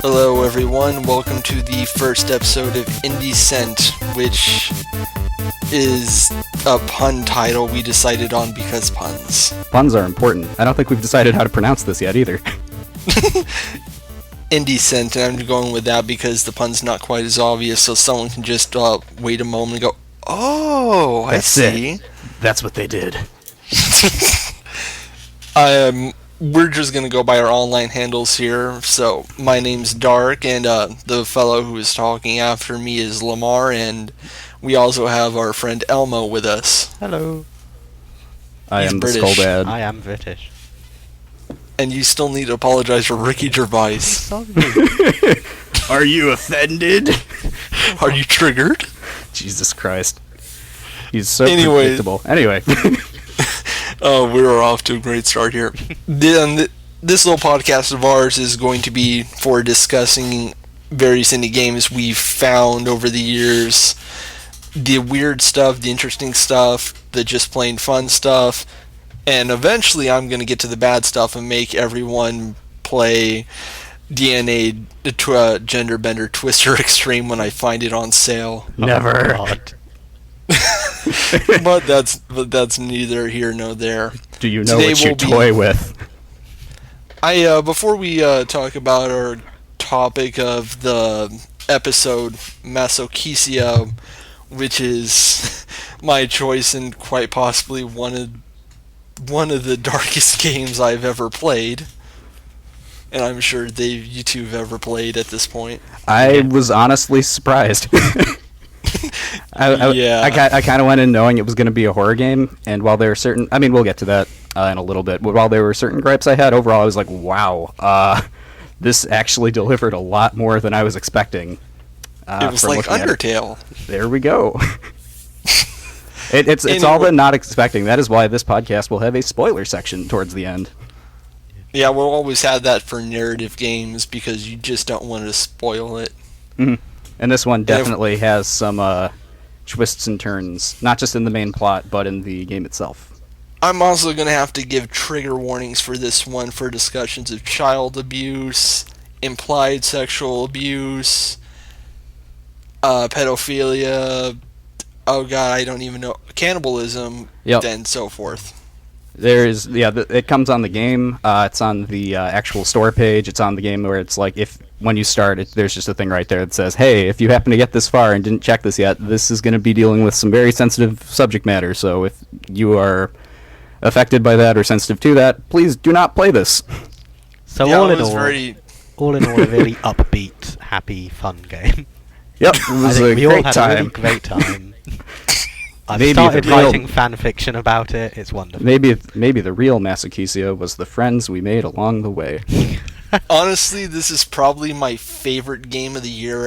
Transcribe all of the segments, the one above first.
Hello everyone, welcome to the first episode of IndieCent, which is a pun title we decided on because puns. Puns are important. I don't think we've decided how to pronounce this yet either. IndieCent, and I'm going with that because the pun's not quite as obvious, so someone can just wait a moment and go, oh, I see. That's what they did. We're just going to go by our online handles here. So, my name's Dark, and the fellow who is talking after me is Lamar, and we also have our friend Elmo with us. Hello. I He's am British. the Skull Dad. I am British. And you still need to apologize for Ricky Gervais. Sorry. Are you offended? Are you triggered? Jesus Christ. He's so Anyways. predictable. Anyway. Oh, we were off to a great start here. This little podcast of ours is going to be for discussing various indie games we've found over the years. The weird stuff, the interesting stuff, the just plain fun stuff. And eventually I'm going to get to the bad stuff and make everyone play DNA Gender Bender Twister Extreme when I find it on sale. Never. Oh, God. but that's neither here nor there. Do you know Today what you toy with? Before we talk about our topic of the episode, Masochisia, which is my choice and quite possibly one of the darkest games I've ever played, and I'm sure you two have ever played at this point. I was honestly surprised. I kind of went in knowing it was going to be a horror game, and while there are certain... I mean, we'll get to that in a little bit, but while there were certain gripes I had, overall I was like, wow, this actually delivered a lot more than I was expecting. It was like Undertale. There we go. It's all the not expecting. That is why this podcast will have a spoiler section towards the end. Yeah, we'll always have that for narrative games because you just don't want to spoil it. Mm-hmm. And this one definitely has some twists and turns, not just in the main plot, but in the game itself. I'm also going to have to give trigger warnings for this one for discussions of child abuse, implied sexual abuse, pedophilia, oh god, I don't even know, cannibalism, and so forth. It comes on the game. It's on the actual store page. It's on the game where it's like when you start, there's just a thing right there that says, "Hey, if you happen to get this far and didn't check this yet, this is going to be dealing with some very sensitive subject matter. So if you are affected by that or sensitive to that, please do not play this." So yeah, all in all, a really upbeat, happy, fun game. Yep, it was a we great all had time. a really great time. I've Maybe started the real- writing fan fiction about it. It's wonderful. Maybe the real Masochisia was the friends we made along the way. Honestly, this is probably my favorite game of the year,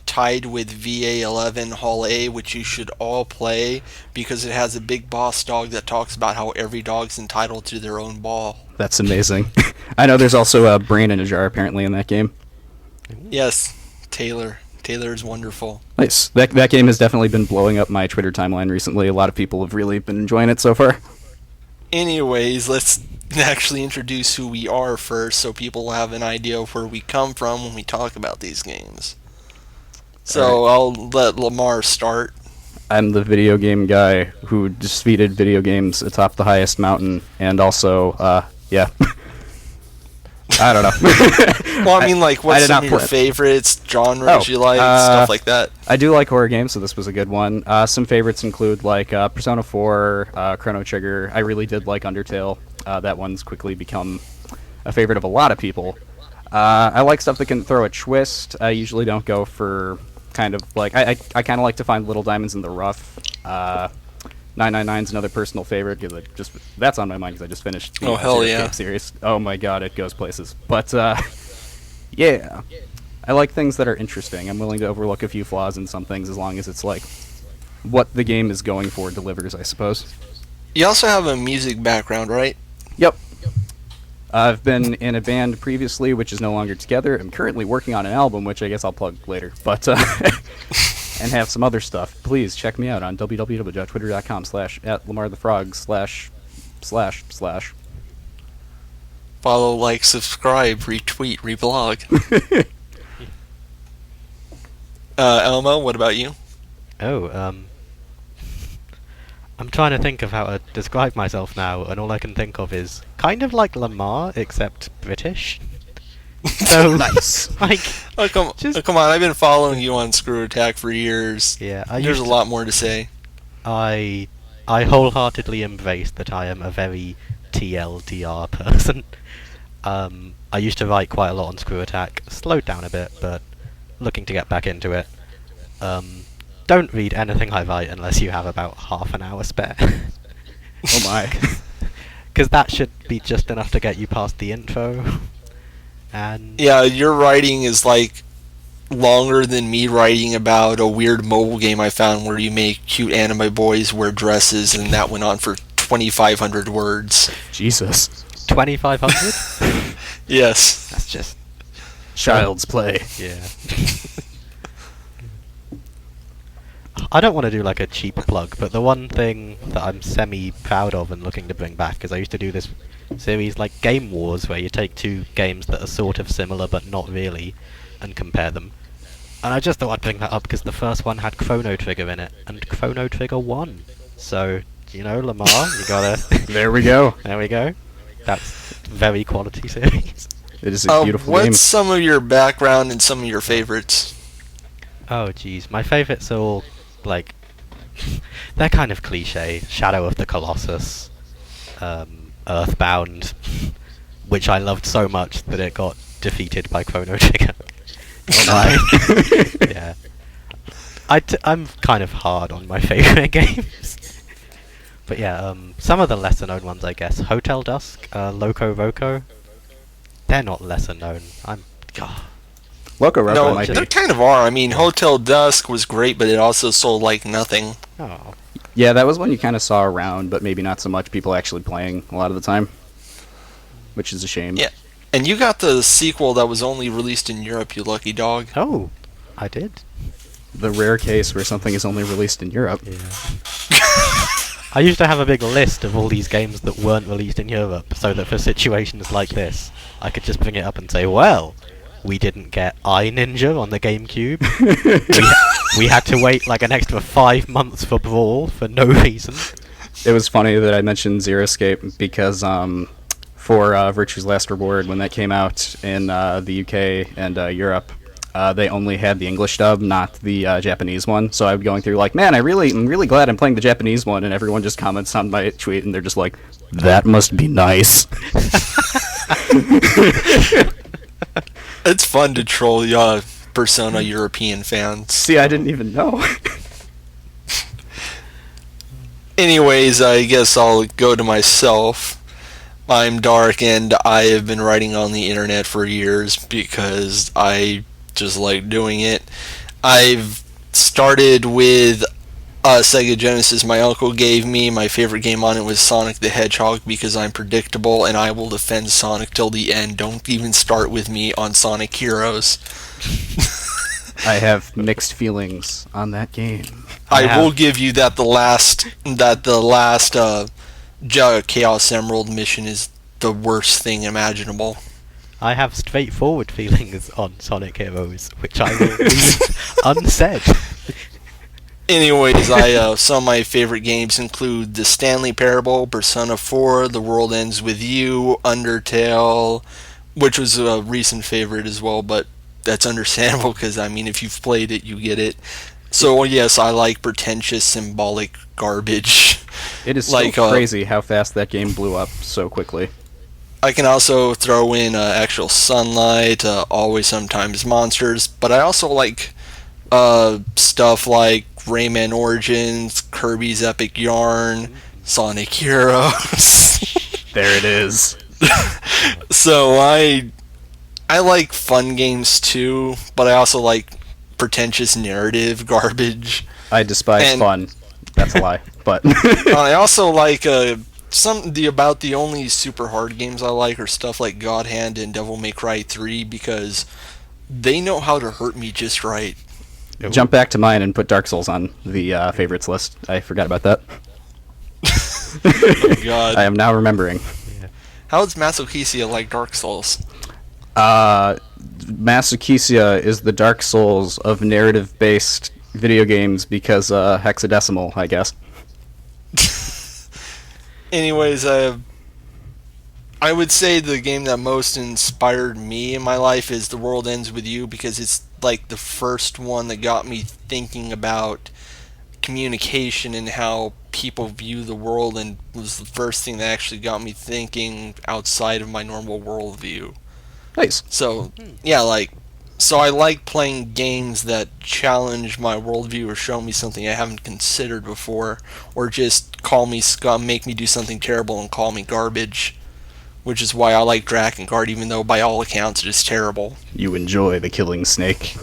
tied with VA11 Hall A, which you should all play because it has a big boss dog that talks about how every dog's entitled to their own ball. That's amazing. I know there's also a brain in a jar apparently in that game. Yes, Taylor. Taylor is wonderful. Nice. That game has definitely been blowing up my Twitter timeline recently. A lot of people have really been enjoying it so far. Anyways, let's actually introduce who we are first so people have an idea of where we come from when we talk about these games. So I'll let Lamar start. I'm the video game guy who defeated video games atop the highest mountain, and also, yeah. I don't know. Well, I mean, like, what's some of your favorites, genres you like, stuff like that? I do like horror games, so this was a good one. Some favorites include, like, Persona 4, Chrono Trigger. I really did like Undertale. That one's quickly become a favorite of a lot of people. I like stuff that can throw a twist. I usually don't go for kind of, like... I kind of like to find little diamonds in the rough. 999's another personal favorite because that's on my mind because I just finished the yeah. series. Oh my god, it goes places. But yeah, I like things that are interesting. I'm willing to overlook a few flaws in some things as long as it's like what the game is going for delivers, I suppose. You also have a music background, right? Yep. I've been in a band previously, which is no longer together. I'm currently working on an album, which I guess I'll plug later. But and have some other stuff. Please check me out on www.twitter.com/@LamarTheFrogs// Follow, like, subscribe, retweet, reblog. Elmo, what about you? Oh, I'm trying to think of how to describe myself now, and all I can think of is kind of like Lamar, except British. So, Nice. like, Oh, come on, I've been following you on Screw Attack for years. yeah, There's a lot more to say. I wholeheartedly embrace that I am a very TLDR person. I used to write quite a lot on Screw Attack, slowed down a bit, but looking to get back into it. Don't read anything I write unless you have about half an hour spare. Oh my. Because that should be just enough to get you past the intro. And Yeah, your writing is like longer than me writing about a weird mobile game I found where you make cute anime boys wear dresses, and that went on for 2,500 words. Jesus. 2,500? Yes. That's just... Child's play. Yeah. I don't want to do like a cheap plug, but the one thing that I'm semi-proud of and looking to bring back is I used to do this series like Game Wars, where you take two games that are sort of similar but not really, and compare them. And I just thought I'd bring that up because the first one had Chrono Trigger in it, and Chrono Trigger won. So, you know, Lamar, you gotta... There we go. There we go. That's very quality series. It is a beautiful game. What's some of your background and some of your favorites? Oh, jeez. My favourites are all, like... they're kind of cliche. Shadow of the Colossus. Earthbound. Which I loved so much that it got defeated by Chrono Trigger. Oh my. Yeah. I'm kind of hard on my favourite games. But yeah, some of the lesser known ones, I guess. Hotel Dusk, Loco Roco. They're not lesser known. Loco Roco No, might they be. kind of are. I mean, Hotel Dusk was great, but it also sold like nothing. Oh. Yeah, that was one you kind of saw around, but maybe not so much people actually playing a lot of the time, which is a shame. Yeah. And you got the sequel that was only released in Europe, you lucky dog. Oh, I did. The rare case where something is only released in Europe. Yeah. I used to have a big list of all these games that weren't released in Europe, so that for situations like this, I could just bring it up and say, well, we didn't get iNinja on the GameCube. we had to wait like an extra 5 months for Brawl for no reason. It was funny that I mentioned Zero Escape because for Virtue's Last Reward, when that came out in the UK and Europe, they only had the English dub, not the Japanese one. So I'm going through like, man, I'm really glad I'm playing the Japanese one, and everyone just comments on my tweet, and they're just like, that must be nice. It's fun to troll Persona European fans. See, I didn't even know. Anyways, I guess I'll go to myself. I'm Dark, and I have been writing on the internet for years because I just like doing it. I've started with Sega Genesis my uncle gave me. My favorite game on it was Sonic the Hedgehog because I'm predictable and I will defend Sonic till the end. Don't even start with me on Sonic Heroes. I have mixed feelings on that game. I will give you that the last Chaos Emerald mission is the worst thing imaginable. I have straightforward feelings on Sonic Heroes, which I will leave unsaid. Anyways, some of my favorite games include The Stanley Parable, Persona 4, The World Ends With You, Undertale, which was a recent favorite as well, but that's understandable because, I mean, if you've played it, you get it. So, yes, I like pretentious, symbolic garbage. It is so crazy how fast that game blew up so quickly. I can also throw in Actual Sunlight, Always Sometimes Monsters, but I also like stuff like Rayman Origins, Kirby's Epic Yarn, Sonic Heroes. There it is. So I like fun games too, but I also like pretentious narrative garbage. I despise fun. That's a lie. But I also like about the only super hard games I like are stuff like God Hand and Devil May Cry 3 because they know how to hurt me just right. Jump back to mine and put Dark Souls on the favorites list. I forgot about that. Oh God. I am now remembering. Yeah. How is Masochisia like Dark Souls? Masochisia is the Dark Souls of narrative-based video games because hexadecimal, I guess. Anyways, I would say the game that most inspired me in my life is The World Ends With You, because it's like the first one that got me thinking about communication and how people view the world, and was the first thing that actually got me thinking outside of my normal worldview. Nice. So, yeah, so I like playing games that challenge my worldview or show me something I haven't considered before, or just call me scum, make me do something terrible and call me garbage, which is why I like Drakengard, even though by all accounts it is terrible. You enjoy the killing snake.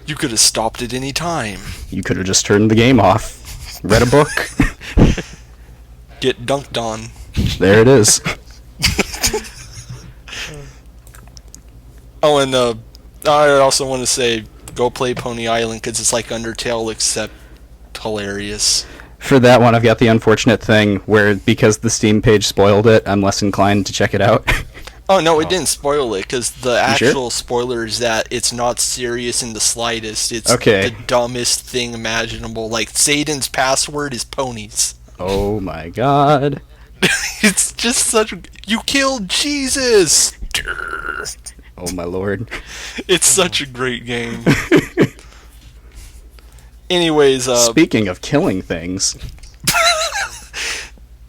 You could have stopped at any time. You could have just turned the game off. Read a book. Get dunked on. There it is. Oh, and I also want to say, go play Pony Island, because it's like Undertale, except hilarious. For that one, I've got the unfortunate thing where, because the Steam page spoiled it, I'm less inclined to check it out. Oh, no, it didn't spoil it, because the actual sure? spoiler is that it's not serious in the slightest. It's Okay. the dumbest thing imaginable. Like, Satan's password is ponies. Oh my god. It's just such... You killed Jesus! Oh my lord. It's such a great game. Anyways, Speaking of killing things,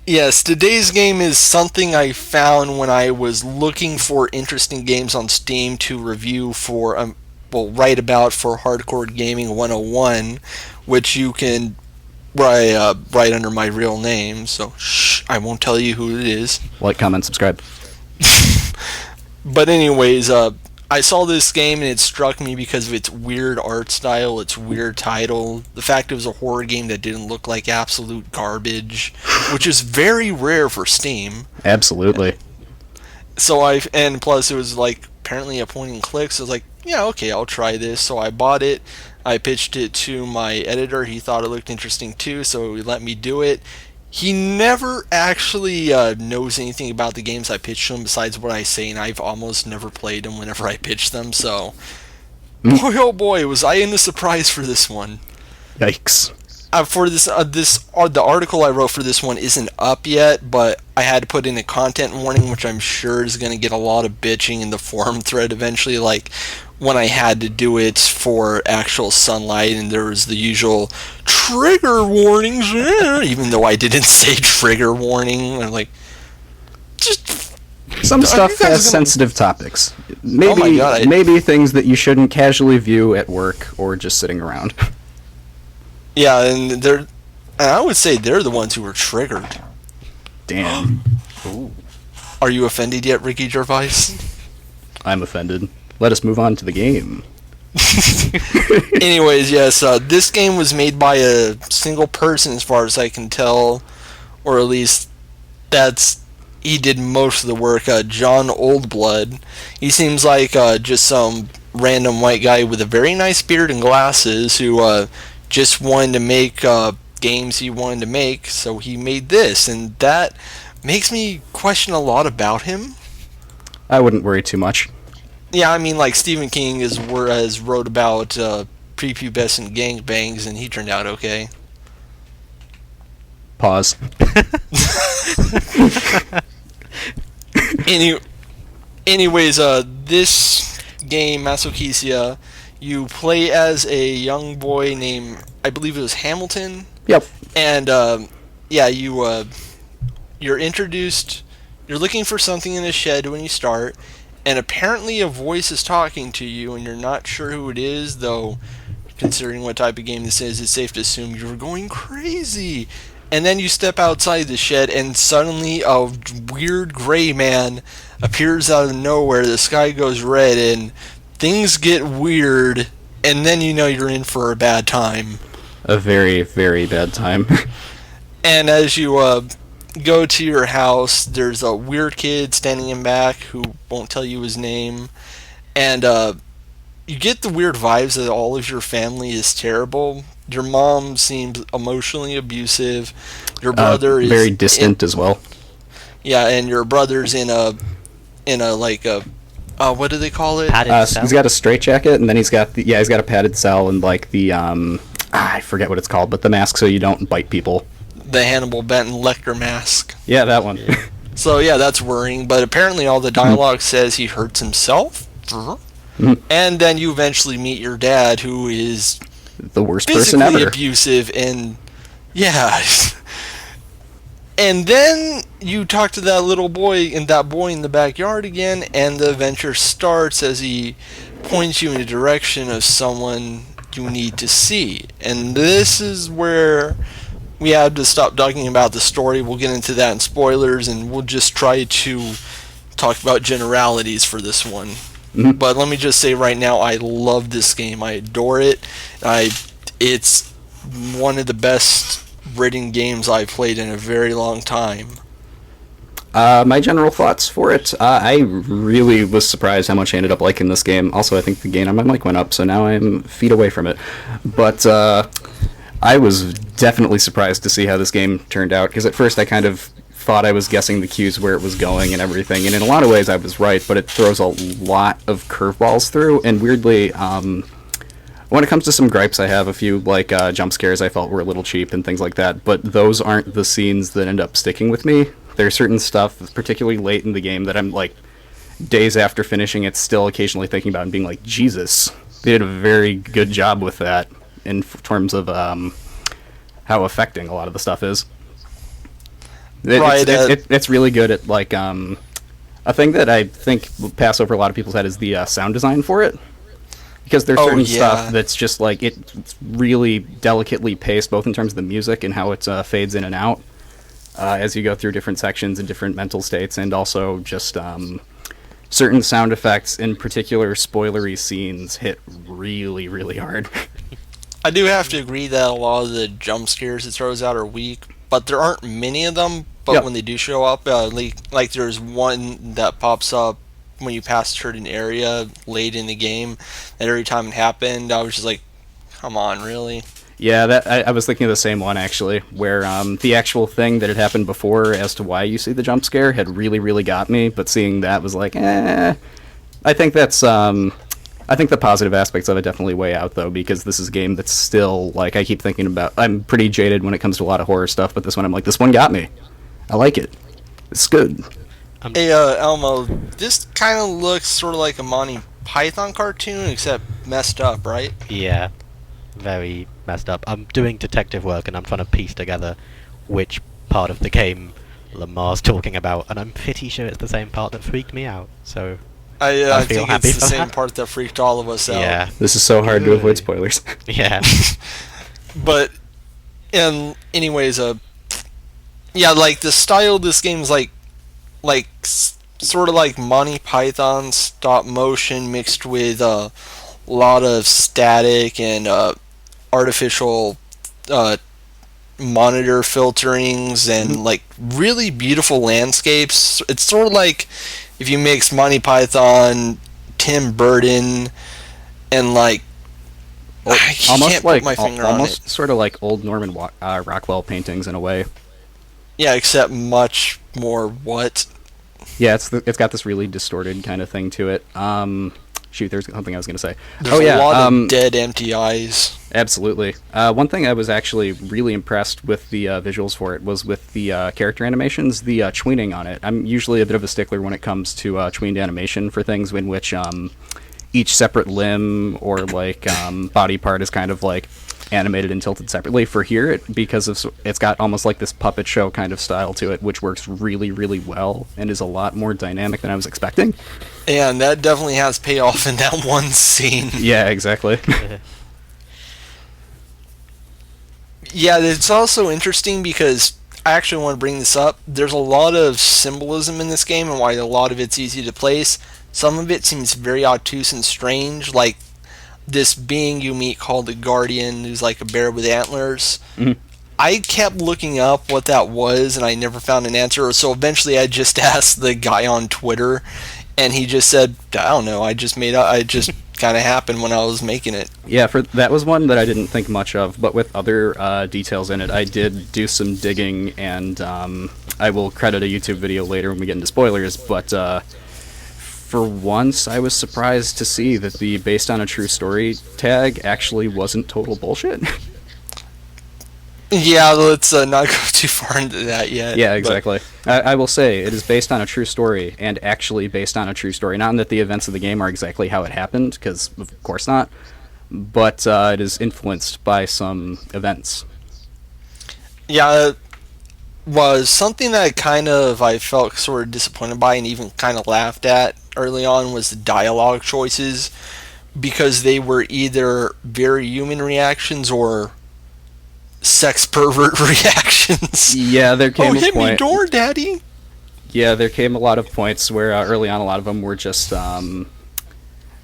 yes, today's game is something I found when I was looking for interesting games on Steam to review for, write about for Hardcore Gaming 101, which you can write under my real name, so shh, I won't tell you who it is. like, comment, subscribe. But anyways, I saw this game and it struck me because of its weird art style, its weird title, the fact it was a horror game that didn't look like absolute garbage, which is very rare for Steam. Absolutely. So and plus it was like apparently a point and click, so I was like, yeah, okay, I'll try this. So I bought it, I pitched it to my editor, he thought it looked interesting too, so he let me do it. He never actually knows anything about the games I pitch to him besides what I say, and I've almost never played them whenever I pitch them, so... Boy, oh boy, was I in the surprise for this one. Yikes. The article I wrote for this one isn't up yet, but I had to put in a content warning, which I'm sure is going to get a lot of bitching in the forum thread eventually, like when I had to do it for actual Sunlight, and there was the usual trigger warnings, even though I didn't say trigger warning. I'm like, just... Some stuff has sensitive topics. Maybe, Oh my God, maybe things that you shouldn't casually view at work or just sitting around. Yeah, and I would say they're the ones who were triggered. Damn. Ooh. Are you offended yet, Ricky Gervais? I'm offended. Let us move on to the game. Anyways, yes, this game was made by a single person as far as I can tell, or at least he did most of the work. Jon Oldblood. He seems like just some random white guy with a very nice beard and glasses who just wanted to make games he wanted to make, so he made this, and that makes me question a lot about him. I wouldn't worry too much. Yeah, I mean, like, Stephen King has wrote about prepubescent gangbangs, and he turned out okay. Pause. Anyways, this game, Masochisia, you play as a young boy named, I believe it was Hamilton. Yep. And, you're introduced, you're looking for something in a shed when you start, and apparently a voice is talking to you, and you're not sure who it is, though, considering what type of game this is, it's safe to assume you're going crazy. And then you step outside the shed, and suddenly a weird gray man appears out of nowhere, the sky goes red, and things get weird, and then you know you're in for a bad time. A very, very bad time. And as you go to your house, there's a weird kid standing in back who won't tell you his name, and you get the weird vibes that all of your family is terrible. Your mom seems emotionally abusive. Your brother is very distant as well. Yeah, and your brother's in in a what do they call it? Padded cell? He's got a straitjacket, and then he's got he's got a padded cell and like the I forget what it's called, but the mask so you don't bite people. The Hannibal Benton Lecter mask. Yeah, that one. So yeah, that's worrying. But apparently, all the dialogue says he hurts himself. And then you eventually meet your dad, who is the worst person physically ever. abusive, and yeah. And then you talk to that little boy and that boy in the backyard again, and the adventure starts as he points you in the direction of someone you need to see. And this is where we have to stop talking about the story. We'll get into that in spoilers, and we'll just try to talk about generalities for this one. Mm-hmm. But let me just say right now, I love this game. I adore it. It's one of the best written games I've played in a very long time. My general thoughts for it, I really was surprised how much I ended up liking this game. Also, I think the gain on my mic went up, so now I'm feet away from it. But I was definitely surprised to see how this game turned out, because at first I kind of thought I was guessing the cues where it was going and everything, and in a lot of ways I was right, but it throws a lot of curveballs through, and weirdly, when it comes to some gripes, I have a few, like jump scares I felt were a little cheap and things like that, but those aren't the scenes that end up sticking with me. There's certain stuff, particularly late in the game, that I'm like, days after finishing it, still occasionally thinking about and being like, Jesus, they did a very good job with that in terms of how affecting a lot of the stuff is. It's really good at, like, a thing that I think will pass over a lot of people's head is the sound design for it. Because there's certain stuff that's just, like, it's really delicately paced, both in terms of the music and how it fades in and out as you go through different sections and different mental states, and also just certain sound effects, in particular spoilery scenes, hit really, really hard. I do have to agree that a lot of the jump scares it throws out are weak, but there aren't many of them. But when they do show up, like there's one that pops up when you pass a certain area late in the game, and every time it happened, I was just like, come on, really? Yeah, I was thinking of the same one, actually, where the actual thing that had happened before as to why you see the jump scare had really, really got me, but seeing that was like, I think that's... I think the positive aspects of it definitely weigh out, though, because this is a game that's still, like, I keep thinking about... I'm pretty jaded when it comes to a lot of horror stuff, but this one I'm like, this one got me. I like it. It's good. Hey, Elmo, this kind of looks sort of like a Monty Python cartoon, except messed up, right? Yeah, very messed up. I'm doing detective work, and I'm trying to piece together which part of the game Lamar's talking about, and I'm pretty sure it's the same part that freaked me out, so... I think it's the same part that freaked all of us out. Yeah. This is so hard to avoid spoilers. Yeah. But, anyways, yeah, like, the style of this game is like sort of like Monty Python stop motion mixed with a lot of static and artificial monitor filterings and like really beautiful landscapes. It's sort of like if you mix Monty Python, Tim Burton, and like I can't put my finger on it. Sort of like old Norman Rockwell paintings in a way. Yeah, except much more what? Yeah, it's got this really distorted kind of thing to it. Shoot, there's something I was going to say. There's a lot of dead, empty eyes. Absolutely. One thing I was actually really impressed with the visuals for it was with the character animations, the tweening on it. I'm usually a bit of a stickler when it comes to tweened animation for things in which each separate limb or like body part is kind of like animated and tilted separately. For here, it's got almost like this puppet show kind of style to it, which works really, really well and is a lot more dynamic than I was expecting. And that definitely has payoff in that one scene. Yeah, exactly. Yeah, it's also interesting because I actually want to bring this up. There's a lot of symbolism in this game and why a lot of it's easy to place. Some of it seems very obtuse and strange, like this being you meet called the Guardian, who's like a bear with antlers. Mm-hmm. I kept looking up what that was, and I never found an answer. So eventually, I just asked the guy on Twitter, and he just said, "I don't know. I just kind of happened when I was making it." Yeah, that was one that I didn't think much of, but with other details in it, I did do some digging, and I will credit a YouTube video later when we get into spoilers. But for once, I was surprised to see that the based on a true story tag actually wasn't total bullshit. Yeah, let's not go too far into that yet. Yeah, exactly. I will say, it is based on a true story, and actually based on a true story. Not in that the events of the game are exactly how it happened, because of course not, but it is influenced by some events. Yeah, it was something that I felt sort of disappointed by and even kind of laughed at early on was the dialogue choices, because they were either very human reactions or sex pervert reactions. Yeah, there came a hit point. me door, daddy. Yeah, there came a lot of points where early on a lot of them were just a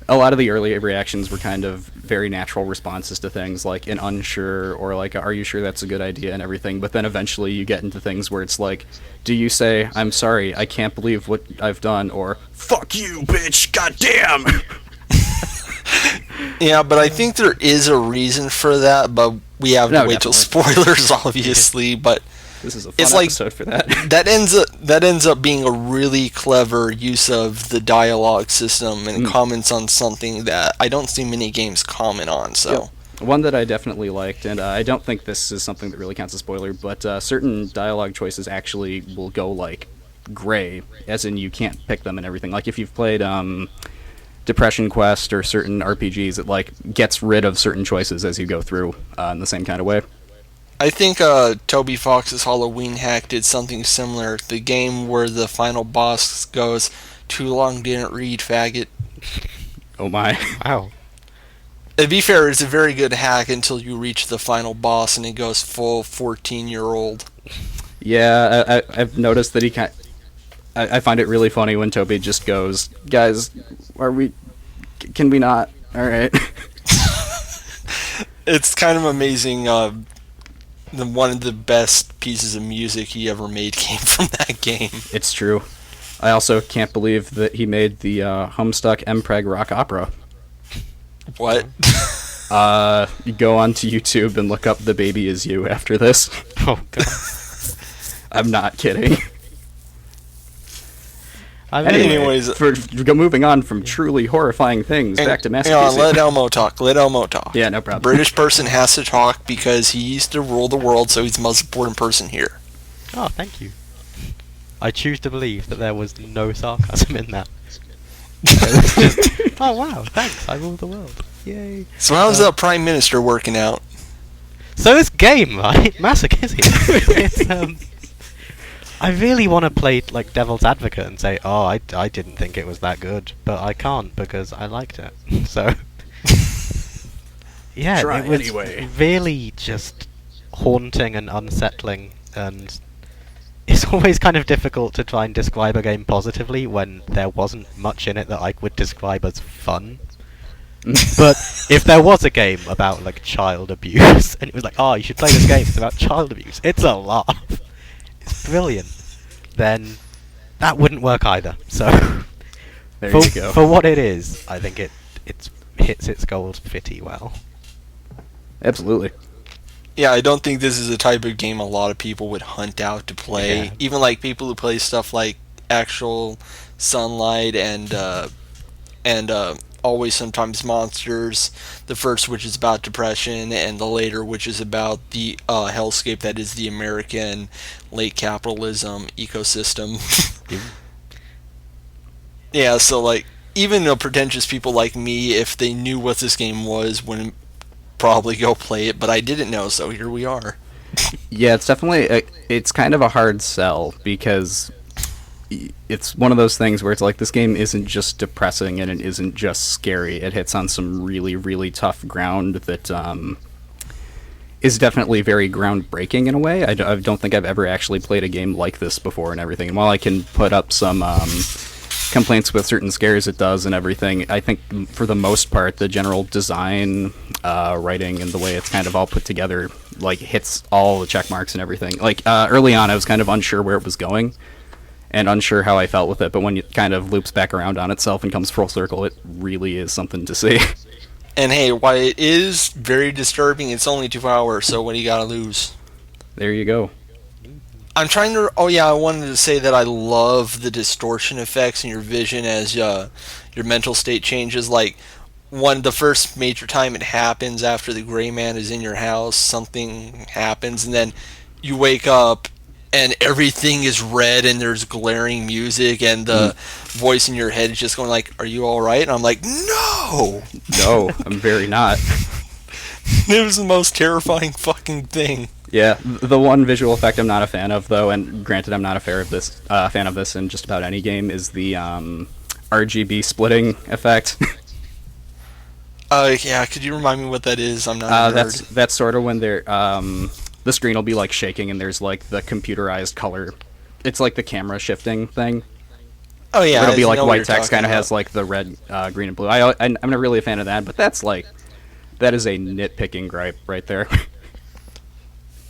lot of the early reactions were kind of very natural responses to things like an unsure or like are you sure that's a good idea and everything, but then eventually you get into things where it's like, do you say I'm sorry, I can't believe what I've done, or fuck you bitch, goddamn. Yeah, but I think there is a reason for that, but we have to wait till spoilers, obviously. But this is a fun episode for that. that ends up being a really clever use of the dialogue system and comments on something that I don't see many games comment on. So yep. One that I definitely liked, and I don't think this is something that really counts as spoiler, but certain dialogue choices actually will go like gray, as in you can't pick them and everything. Like if you've played Depression Quest or certain RPGs, it like gets rid of certain choices as you go through in the same kind of way. I think Toby Fox's Halloween hack did something similar. The game where the final boss goes, "Too long didn't read, faggot." Oh my. Wow. To be fair, it's a very good hack until you reach the final boss and it goes full 14-year-old. Yeah, I've noticed that he I find it really funny when Toby just goes, guys, can we not? Alright. It's kind of amazing. One of the best pieces of music he ever made came from that game. It's true. I also can't believe that he made the Homestuck MPreg rock opera. What? You go onto YouTube and look up The Baby Is You after this. Oh, God. I'm not kidding. Anyways, for moving on from truly horrifying things back to Masochisia. Let Elmo talk. Yeah, no problem. British person has to talk because he used to rule the world, so he's the most important person here. Oh, thank you. I choose to believe that there was no sarcasm in that. It was just, oh wow, thanks, I rule the world. Yay. So how's the Prime Minister working out? So this game, right? Masochisia. It's, I really want to play like devil's advocate and say, oh, I didn't think it was that good, but I can't because I liked it. So, yeah, try it was anyway. really just haunting and unsettling, and it's always kind of difficult to try and describe a game positively when there wasn't much in it that I would describe as fun. But if there was a game about like child abuse, and it was like, oh, you should play this game, it's about child abuse, it's a laugh. It's brilliant. Then that wouldn't work either. So there you go. For what it is, I think it hits its goals pretty well. Absolutely. Yeah, I don't think this is the type of game a lot of people would hunt out to play. Yeah. Even like people who play stuff like Actual Sunlight and Always Sometimes Monsters, the first which is about depression, and the later which is about the hellscape that is the American late capitalism ecosystem. Yeah, so like, even pretentious people like me, if they knew what this game was, wouldn't probably go play it, but I didn't know, so here we are. Yeah, it's definitely, it's kind of a hard sell, because it's one of those things where it's like, this game isn't just depressing and it isn't just scary. It hits on some really, really tough ground that is definitely very groundbreaking in a way. I don't think I've ever actually played a game like this before and everything. And while I can put up some complaints with certain scares it does and everything, I think for the most part, the general design, writing, and the way it's kind of all put together, like, hits all the check marks and everything. Like, early on, I was kind of unsure where it was going and unsure how I felt with it, but when it kind of loops back around on itself and comes full circle, it really is something to see. And hey, while it is very disturbing, it's only 2 hours, so what do you gotta lose? There you go. I'm trying to. Oh yeah, I wanted to say that I love the distortion effects in your vision as your mental state changes. Like the first major time it happens after the gray man is in your house, something happens, and then you wake up and everything is red and there's glaring music and the voice in your head is just going like, "Are you all right?" And I'm like, "No, No, I'm very not. it was the most terrifying fucking thing." Yeah, the one visual effect I'm not a fan of, though, and granted I'm not a fan of this in just about any game, is the RGB splitting effect. Yeah, could you remind me what that is? I'm not a nerd. That's sort of when they're the screen will be like shaking and there's like the computerized color. It's like the camera shifting thing. Oh yeah, It'll be I like know what white you're text talking kind of about. has like the red, green, and blue. I'm not really a fan of that, but that is a nitpicking gripe right there.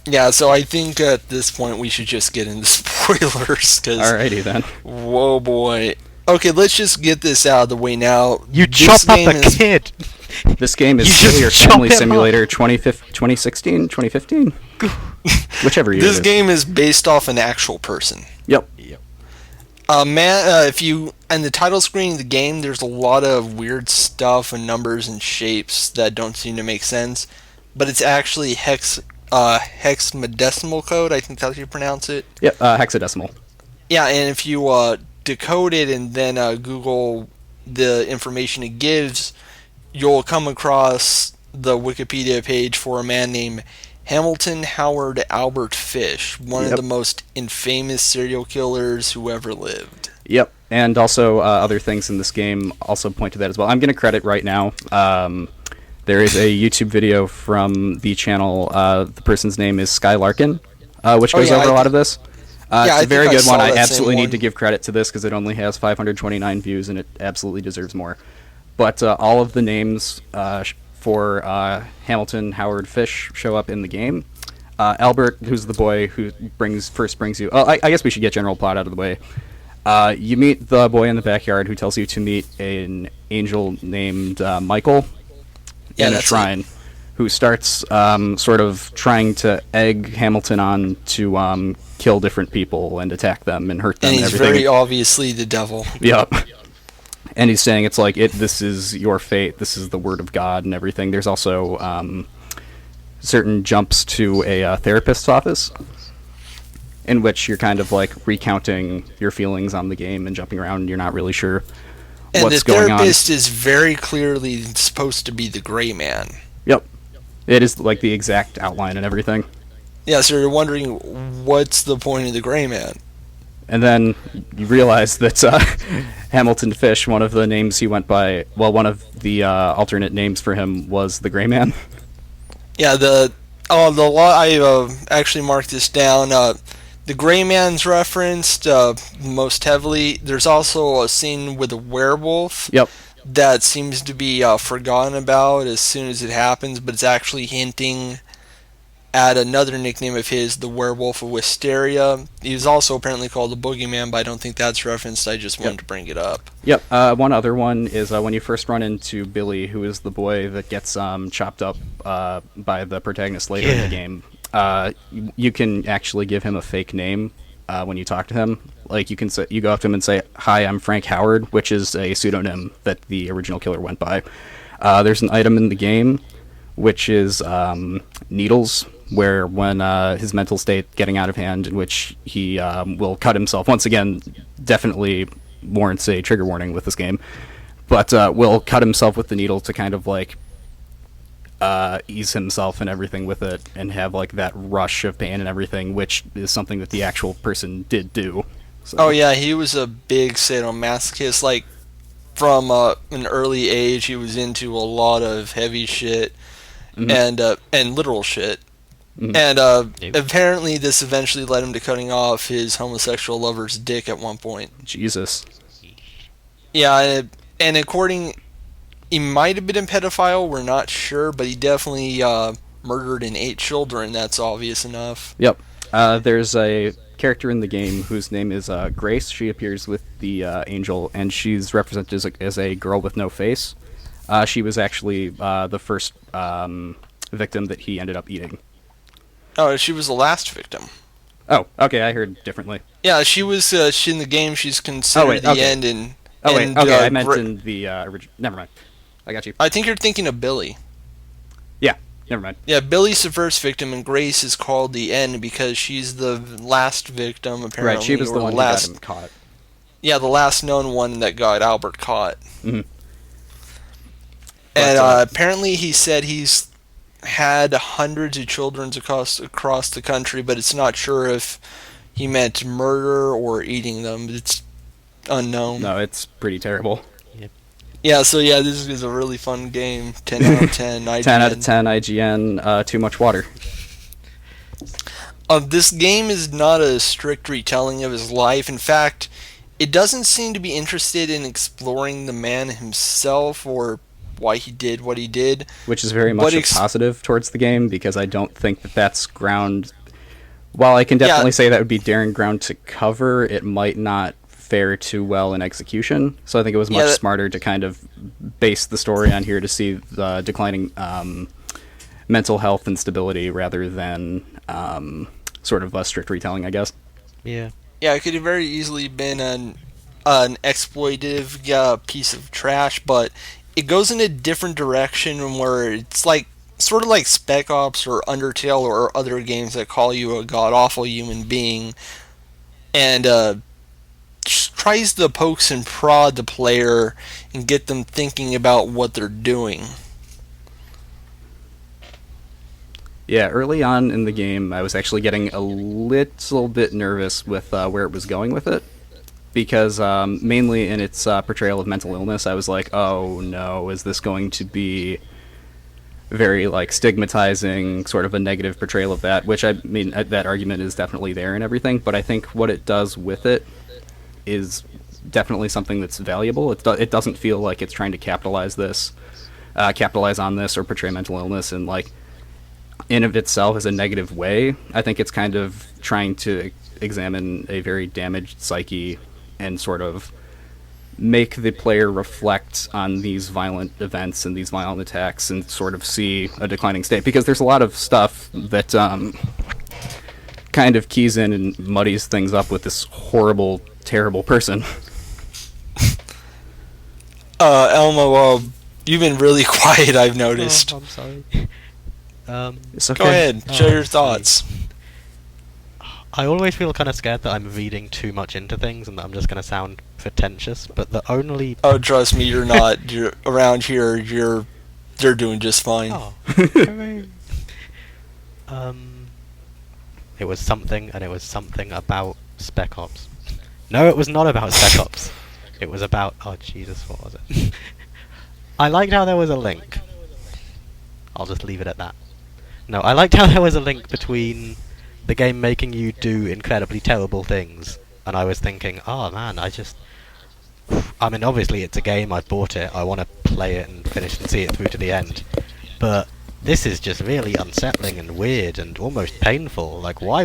Yeah, so I think at this point we should just get into spoilers, because... Alrighty then. Whoa, boy. Okay, let's just get this out of the way now. You This chop up game a is- kid! This game is You just Silly or chop Family him up. Simulator 2016, 2015? Whichever year This it is. game is based off an actual person. Yep. If you... On the title screen of the game, there's a lot of weird stuff and numbers and shapes that don't seem to make sense, but it's actually hexadecimal code, I think that's how you pronounce it. Yep, hexadecimal. Yeah, and if you decode it and then Google the information it gives, you'll come across the Wikipedia page for a man named Hamilton Howard Albert Fish, one of Yep. the most infamous serial killers who ever lived. Yep, and also other things in this game also point to that as well. I'm going to credit right now. There is a YouTube video from the channel. The person's name is Sky Larkin, which goes over a lot of this. It's a very think I good one. saw I that same absolutely one. need to give credit to this because it only has 529 views and it absolutely deserves more. But all of the names for Hamilton Howard Fish show up in the game. Albert, who's the boy who first brings you... I guess we should get general plot out of the way. You meet the boy in the backyard who tells you to meet an angel named Michael in a that's shrine, who starts sort of trying to egg Hamilton on to kill different people and attack them and hurt them And and he's everything. very obviously the devil. Yep. And he's saying it's like this is your fate, this is the word of God and everything. There's also certain jumps to a therapist's office in which you're kind of like recounting your feelings on the game and jumping around and you're not really sure And what's the going on. therapist is very clearly supposed to be the gray man. Yep. It is like the exact outline and everything. Yeah, so you're wondering, what's the point of the gray man? And then you realize that Hamilton Fish, one of the names he went by, well, one of the alternate names for him was the Gray Man. Yeah, I actually marked this down. The Gray Man's referenced most heavily. There's also a scene with a werewolf Yep. that seems to be forgotten about as soon as it happens, but it's actually hinting at another nickname of his, the Werewolf of Wisteria. He was also apparently called the Boogeyman, but I don't think that's referenced. I just wanted to bring it up. Yep. One other one is when you first run into Billy, who is the boy that gets chopped up by the protagonist later in the game. You can actually give him a fake name when you talk to him. Like you go up to him and say, "Hi, I'm Frank Howard," which is a pseudonym that the original killer went by. There's an item in the game which is needles, where when his mental state getting out of hand, in which he will cut himself. Once again, definitely warrants a trigger warning with this game, but will cut himself with the needle to kind of like ease himself and everything with it, and have like that rush of pain and everything, which is something that the actual person did do. So. Oh yeah, he was a big sadomasochist. Like, from an early age, he was into a lot of heavy shit and literal shit. And apparently this eventually led him to cutting off his homosexual lover's dick at one point. Jesus. Yeah, and he might have been a pedophile, we're not sure, but he definitely murdered and ate children, that's obvious enough. Yep. There's a character in the game whose name is Grace. She appears with the angel, and she's represented as a girl with no face. She was actually the first victim that he ended up eating. Oh, she was the last victim. Oh, okay, I heard differently. Yeah, she was in the game. She's considered the okay. end, and Oh, wait, okay, I meant Gra- in the original. Never mind. I got you. I think you're thinking of Billy. Yeah, never mind. Yeah, Billy's the first victim, and Grace is called the end because she's the last victim, apparently. Right, she was the or one last, who got him caught. Yeah, the last known one that got Albert caught. Mm-hmm. And apparently he said he's had hundreds of children across the country, but it's not sure if he meant murder or eating them. It's unknown. No, it's pretty terrible. Yeah, so yeah, this is a really fun game. 10 out of 10. IGN. 10 out of 10 IGN, too much water. This game is not a strict retelling of his life. In fact, it doesn't seem to be interested in exploring the man himself or why he did what he did. Which is very much a positive towards the game, because I don't think that that's ground... While I can definitely say that would be daring ground to cover, it might not fare too well in execution. So I think it was much smarter to kind of base the story on here to see the declining mental health and stability rather than sort of a strict retelling, I guess. Yeah. Yeah, it could have very easily been an exploitive piece of trash, but it goes in a different direction where it's like sort of like Spec Ops or Undertale or other games that call you a god-awful human being, and tries to pokes and prod the player and get them thinking about what they're doing. Yeah, early on in the game, I was actually getting a little bit nervous with where it was going with it, because mainly in its portrayal of mental illness, I was like, oh no, is this going to be very like stigmatizing, sort of a negative portrayal of that, which I mean, that argument is definitely there and everything, but I think what it does with it is definitely something that's valuable. It doesn't feel like it's trying to capitalize on this or portray mental illness and like in of itself as a negative way. I think it's kind of trying to examine a very damaged psyche and sort of make the player reflect on these violent events and these violent attacks and sort of see a declining state, because there's a lot of stuff that kind of keys in and muddies things up with this horrible, terrible person. Elmo, you've been really quiet, I've noticed. Oh, I'm sorry. It's okay. Go ahead, share your thoughts. I always feel kind of scared that I'm reading too much into things and that I'm just going to sound pretentious, but the only... Oh, trust me, you're not. You're around here, they're doing just fine. Oh, hooray. It was something, and it was something about Spec Ops. No, it was not about Spec Ops. It was about... Oh, Jesus, what was it? I liked how there was a link. I'll just leave it at that. No, I liked how there was a link between the game making you do incredibly terrible things, and I was thinking, oh man, I mean, obviously it's a game, I've bought it, I want to play it and finish and see it through to the end, but this is just really unsettling and weird and almost painful. Like, why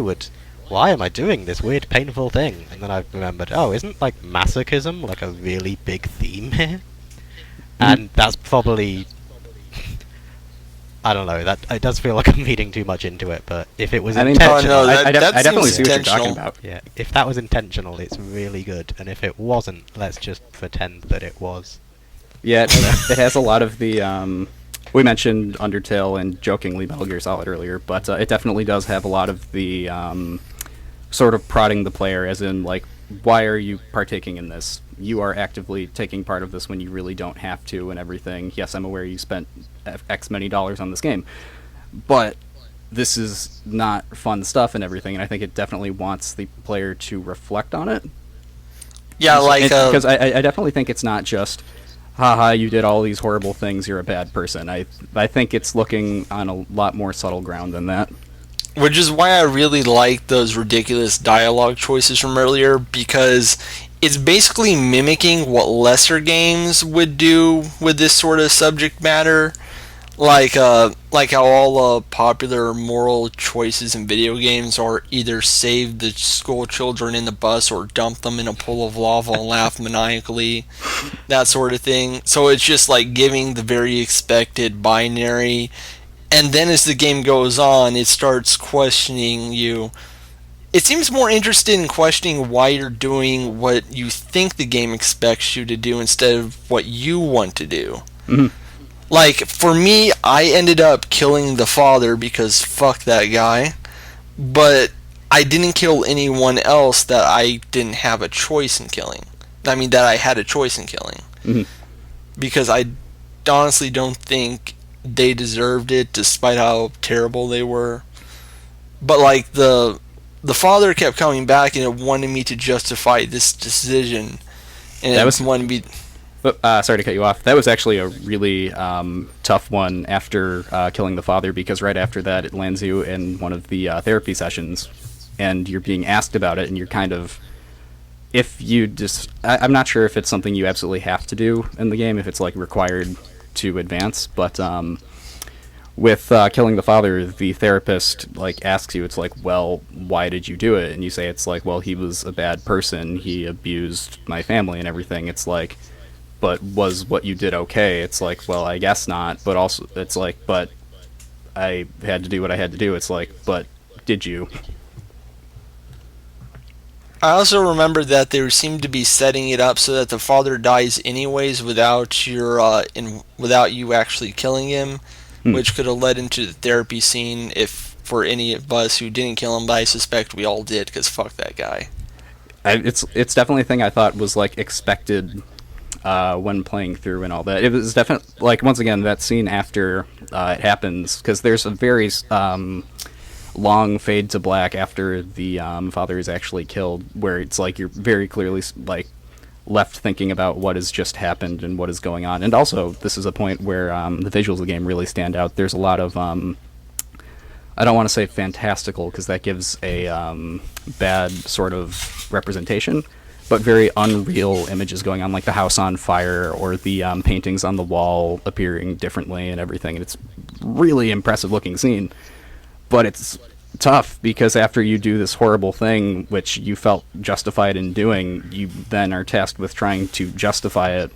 am I doing this weird, painful thing? And then I remembered, oh, isn't, like, masochism, like, a really big theme here? And that's probably... I don't know, that it does feel like I'm reading too much into it, but if it was intentional... I definitely see what you're talking about. Yeah, if that was intentional, it's really good, and if it wasn't, let's just pretend that it was. Yeah, it has a lot of the... we mentioned Undertale and jokingly Metal Gear Solid earlier, but it definitely does have a lot of the sort of prodding the player, as in, like, why are you partaking in this? You are actively taking part of this when you really don't have to and everything. Yes, I'm aware you spent X many dollars on this game, but this is not fun stuff and everything, and I think it definitely wants the player to reflect on it. Yeah, like... Because I definitely think it's not just, haha, you did all these horrible things, you're a bad person. I think it's looking on a lot more subtle ground than that. Which is why I really like those ridiculous dialogue choices from earlier, because it's basically mimicking what lesser games would do with this sort of subject matter. Like how all popular moral choices in video games are either save the school children in the bus or dump them in a pool of lava and laugh maniacally, that sort of thing. So it's just like giving the very expected binary, and then as the game goes on, it starts questioning you. it seems more interested in questioning why you're doing what you think the game expects you to do instead of what you want to do. Mhm. Like, for me, I ended up killing the father because fuck that guy, but I didn't kill anyone else that I didn't have a choice in killing. I mean, that I had a choice in killing. Mhm. Because I honestly don't think they deserved it, despite how terrible they were. But, like, the father kept coming back and it wanted me to justify this decision. And That it was- wanted me... Sorry to cut you off. That was actually a really tough one after killing the father, because right after that it lands you in one of the therapy sessions, and you're being asked about it, and you're kind of... If you just... I'm not sure if it's something you absolutely have to do in the game, if it's like required to advance, but with killing the father, the therapist like asks you, it's like, well, why did you do it? And you say, it's like, well, he was a bad person, he abused my family and everything. It's like, but was what you did okay? It's like, well, I guess not, but also it's like, but I had to do what I had to do. It's like, but did you? I also remember that they seemed to be setting it up so that the father dies anyways without without you actually killing him, which could have led into the therapy scene if for any of us who didn't kill him, but I suspect we all did because fuck that guy. It's definitely a thing I thought was like expected when playing through and all that. It was definitely like, once again, that scene after it happens, because there's a very long fade to black after the father is actually killed, where it's like you're very clearly like left thinking about what has just happened and what is going on. And also, this is a point where the visuals of the game really stand out. There's a lot of I don't want to say fantastical, because that gives a bad sort of representation, but very unreal images going on, like the house on fire or the paintings on the wall appearing differently and everything. And it's really impressive looking scene. But it's tough, because after you do this horrible thing, which you felt justified in doing, you then are tasked with trying to justify it,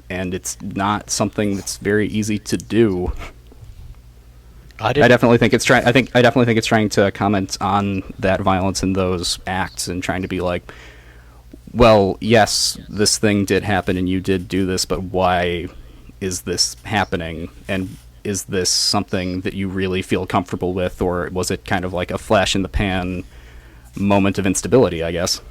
and it's not something that's very easy to do. I definitely think it's trying. I definitely think it's trying to comment on that violence in those acts and trying to be like, well, yes, this thing did happen and you did do this, but why is this happening? And is this something that you really feel comfortable with, or was it kind of like a flash in the pan moment of instability, I guess?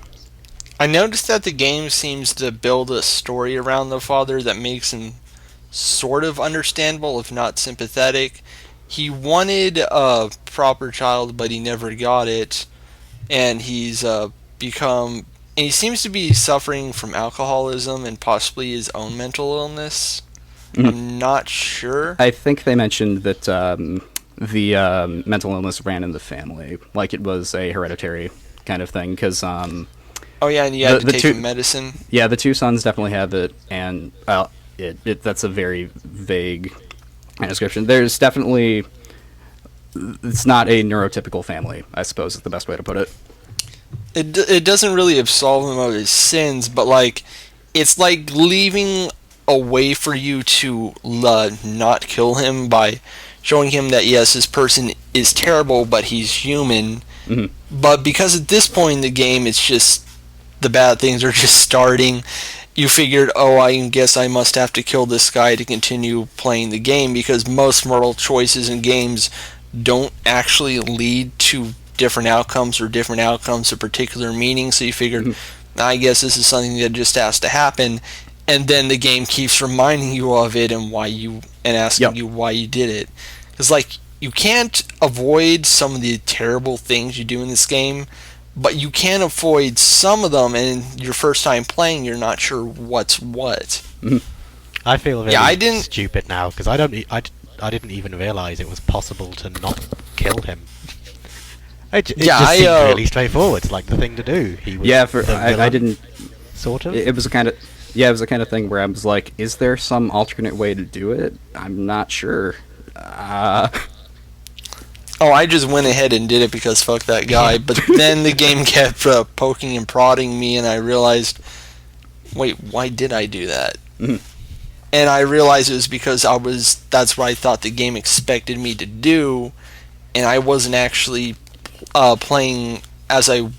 I noticed that the game seems to build a story around the father that makes him sort of understandable, if not sympathetic. He wanted a proper child, but he never got it, and he's become... And he seems to be suffering from alcoholism and possibly his own mental illness. Mm-hmm. I'm not sure. I think they mentioned that the mental illness ran in the family, like it was a hereditary kind of thing. Because oh yeah, and you had to take medicine. Yeah, the two sons definitely have it, and that's a very vague description. There's definitely... It's not a neurotypical family, I suppose is the best way to put it. It doesn't really absolve him of his sins, but like, it's like leaving a way for you to not kill him by showing him that yes, this person is terrible, but he's human. Mm-hmm. But because at this point in the game, it's just the bad things are just starting. You figured, oh, I guess I must have to kill this guy to continue playing the game, because most moral choices in games don't actually lead to different outcomes or different outcomes of particular meaning. So you figured, I guess this is something that just has to happen, and then the game keeps reminding you of it and asking you why you did it. Because like, you can't avoid some of the terrible things you do in this game, but you can avoid some of them, and your first time playing, you're not sure what's what. I feel very stupid now, because I didn't even realize it was possible to not kill him. It just seemed really straightforward. It's like the thing to do. He was I didn't... Sort of? It was a kind of... Yeah, it was the kind of thing where I was like, is there some alternate way to do it? I'm not sure. Oh, I just went ahead and did it because fuck that guy. But then the game kept poking and prodding me, and I realized, wait, why did I do that? Mm-hmm. And I realized it was because that's what I thought the game expected me to do, and I wasn't actually playing as I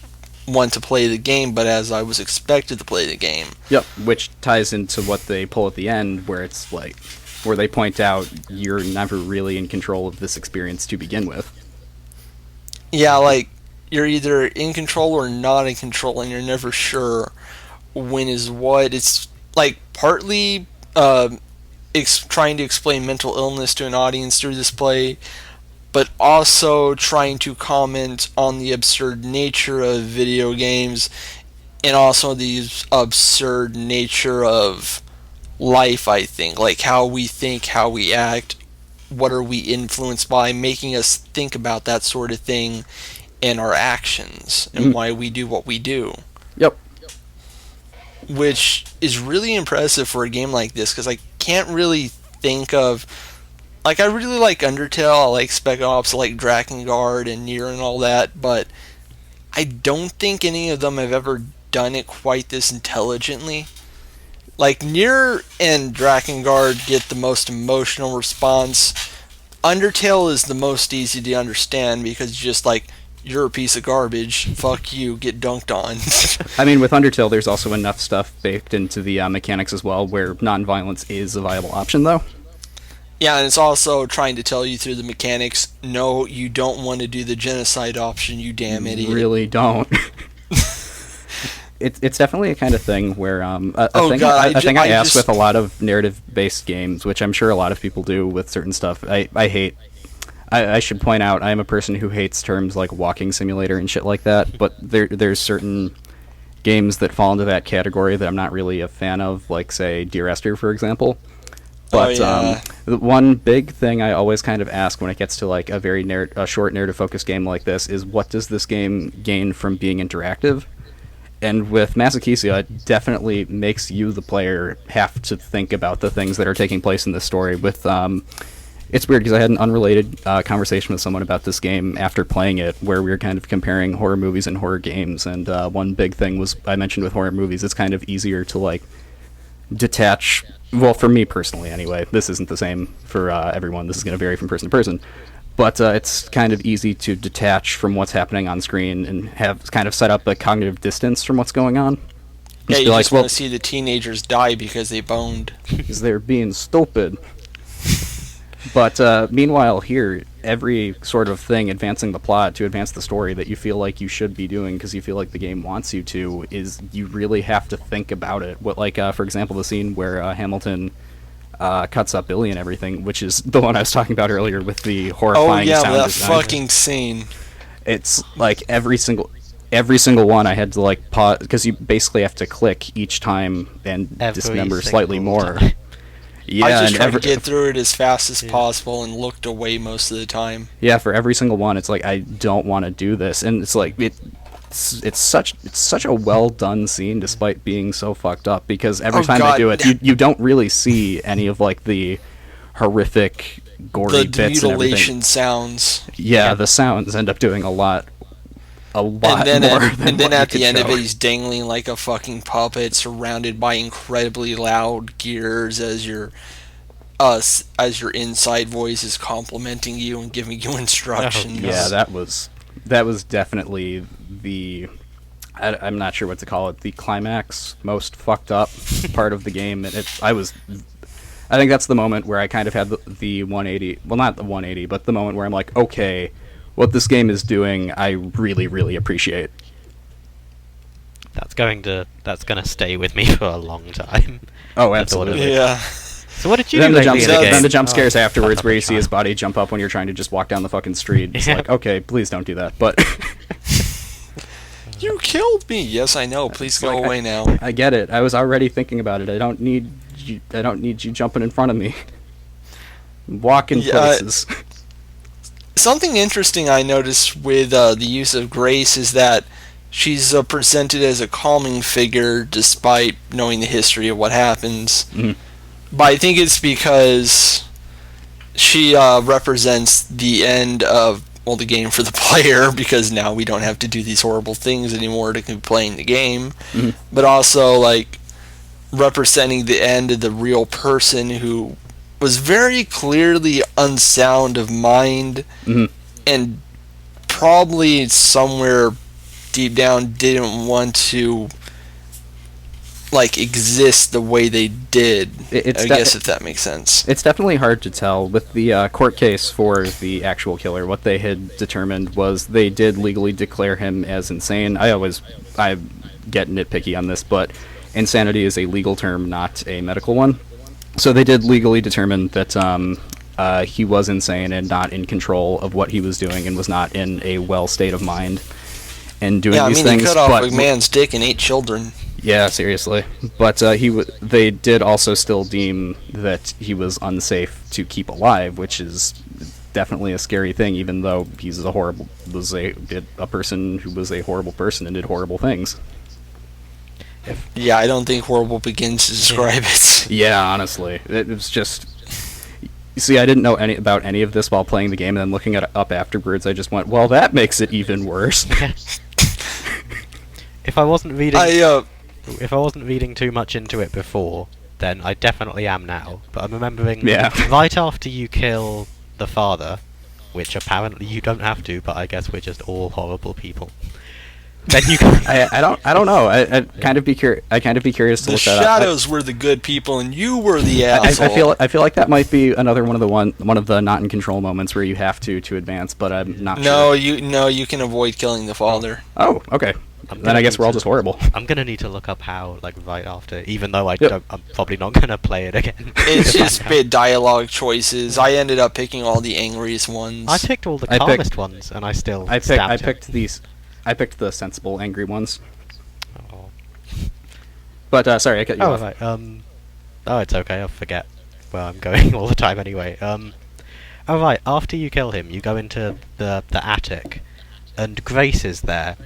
want to play the game, but as I was expected to play the game. Yep, which ties into what they pull at the end, where it's like, where they point out you're never really in control of this experience to begin with. Yeah, like, you're either in control or not in control, and you're never sure when is what. It's, like, partly trying to explain mental illness to an audience through this play, but also trying to comment on the absurd nature of video games, and also the absurd nature of life, I think. Like, how we think, how we act, what are we influenced by, making us think about that sort of thing in our actions, and why we do what we do. Yep. Which is really impressive for a game like this, because I can't really think of... Like, I really like Undertale, I like Spec Ops, I like Drakengard and Nier and all that, but I don't think any of them have ever done it quite this intelligently. Like, Nier and Drakengard get the most emotional response. Undertale is the most easy to understand, because it's just like, you're a piece of garbage, fuck you, get dunked on. I mean, with Undertale, there's also enough stuff baked into the mechanics as well, where non-violence is a viable option, though. Yeah, and it's also trying to tell you through the mechanics, no, you don't want to do the genocide option, you damn idiot. You really don't. It's definitely a kind of thing where a thing I ask with a lot of narrative-based games, which I'm sure a lot of people do with certain stuff. I hate. I should point out, I am a person who hates terms like walking simulator and shit like that, but there's certain games that fall into that category that I'm not really a fan of, like, say, Dear Esther, for example. But the one big thing I always kind of ask when it gets to like a very short narrative-focused game like this is, what does this game gain from being interactive? And with Masochisia, it definitely makes you, the player, have to think about the things that are taking place in this story. With it's weird, because I had an unrelated conversation with someone about this game after playing it, where we were kind of comparing horror movies and horror games. And one big thing was, I mentioned with horror movies, it's kind of easier to like detach. Well, for me personally, anyway. This isn't the same for everyone. This is going to vary from person to person. But it's kind of easy to detach from what's happening on screen and have kind of set up a cognitive distance from what's going on. Yeah, you just want to see the teenagers die because they boned. Because they're being stupid. But meanwhile, here, every sort of thing advancing the plot to advance the story that you feel like you should be doing because you feel like the game wants you to, is you really have to think about it. What, like, for example, the scene where Hamilton cuts up Billy and everything, which is the one I was talking about earlier with the horrifying sound that design. fucking scene. It's like every single one I had to like pause, because you basically have to click each time and dismember slightly more. Yeah, I just tried to get through it as fast as possible and looked away most of the time. Yeah, for every single one, it's like, I don't want to do this, and it's like it's such a well done scene despite being so fucked up, because every time they do it, you don't really see any of like the horrific gory bits and everything. The mutilation sounds. Yeah, the sounds end up doing a lot and then at the end of it, he's dangling like a fucking puppet, surrounded by incredibly loud gears as your inside voice is complimenting you and giving you instructions. Yeah, that was definitely the, I'm not sure what to call it, the climax, most fucked up part of the game. And I think that's the moment where I kind of had the 180, well, not the 180, but the moment where I'm like, okay, what this game is doing, I really, really appreciate. That's gonna stay with me for a long time. Oh, absolutely. Yeah. So what did you do lately in the game? Then the jump scares afterwards, where you see his body jump up when you're trying to just walk down the fucking street. It's like, okay, please don't do that. But you killed me. Yes, I know. Please go away now. I get it. I was already thinking about it. I don't need you jumping in front of me. Walking places. Something interesting I noticed with the use of Grace is that she's presented as a calming figure despite knowing the history of what happens. Mm-hmm. But I think it's because she represents the end of, well, the game for the player, because now we don't have to do these horrible things anymore to keep playing the game. Mm-hmm. But also, like, representing the end of the real person who was very clearly unsound of mind, mm-hmm. and probably somewhere deep down didn't want to like exist the way they did. I guess if that makes sense. It's definitely hard to tell. With the court case for the actual killer, what they had determined was they did legally declare him as insane. I get nitpicky on this, but insanity is a legal term, not a medical one. So they did legally determine that he was insane and not in control of what he was doing and was not in a well state of mind and doing these things. He cut off a man's dick and 8 children. Yeah, seriously. But they did also still deem that he was unsafe to keep alive, which is definitely a scary thing, even though he's a person who was a horrible person and did horrible things. Yeah, I don't think horrible begins to describe it. Yeah, honestly. It was just... See, I didn't know about any of this while playing the game, and then looking it up afterwards, I just went, well, that makes it even worse. If I wasn't reading too much into it before, then I definitely am now. But I'm remembering right after you kill the father, which apparently you don't have to, but I guess we're just all horrible people. Then you I don't know. I'd kind of be curious to look that up. The shadows were the good people, and you were the asshole. I feel like that might be another one of the not in control moments where you have to advance, but I'm not sure. You can avoid killing the father. Oh, okay. Then I guess we're all just horrible. I'm gonna need to look up how, like, right after, even though I'm probably not gonna play it again. It's just bit dialogue choices. I ended up picking all the angriest ones. I picked all the calmest ones, and I picked the sensible, angry ones. Oh. But sorry, I cut you off. Right. Oh, it's okay. I'll forget where I'm going all the time anyway. Oh right. After you kill him, you go into the attic, and Grace is there.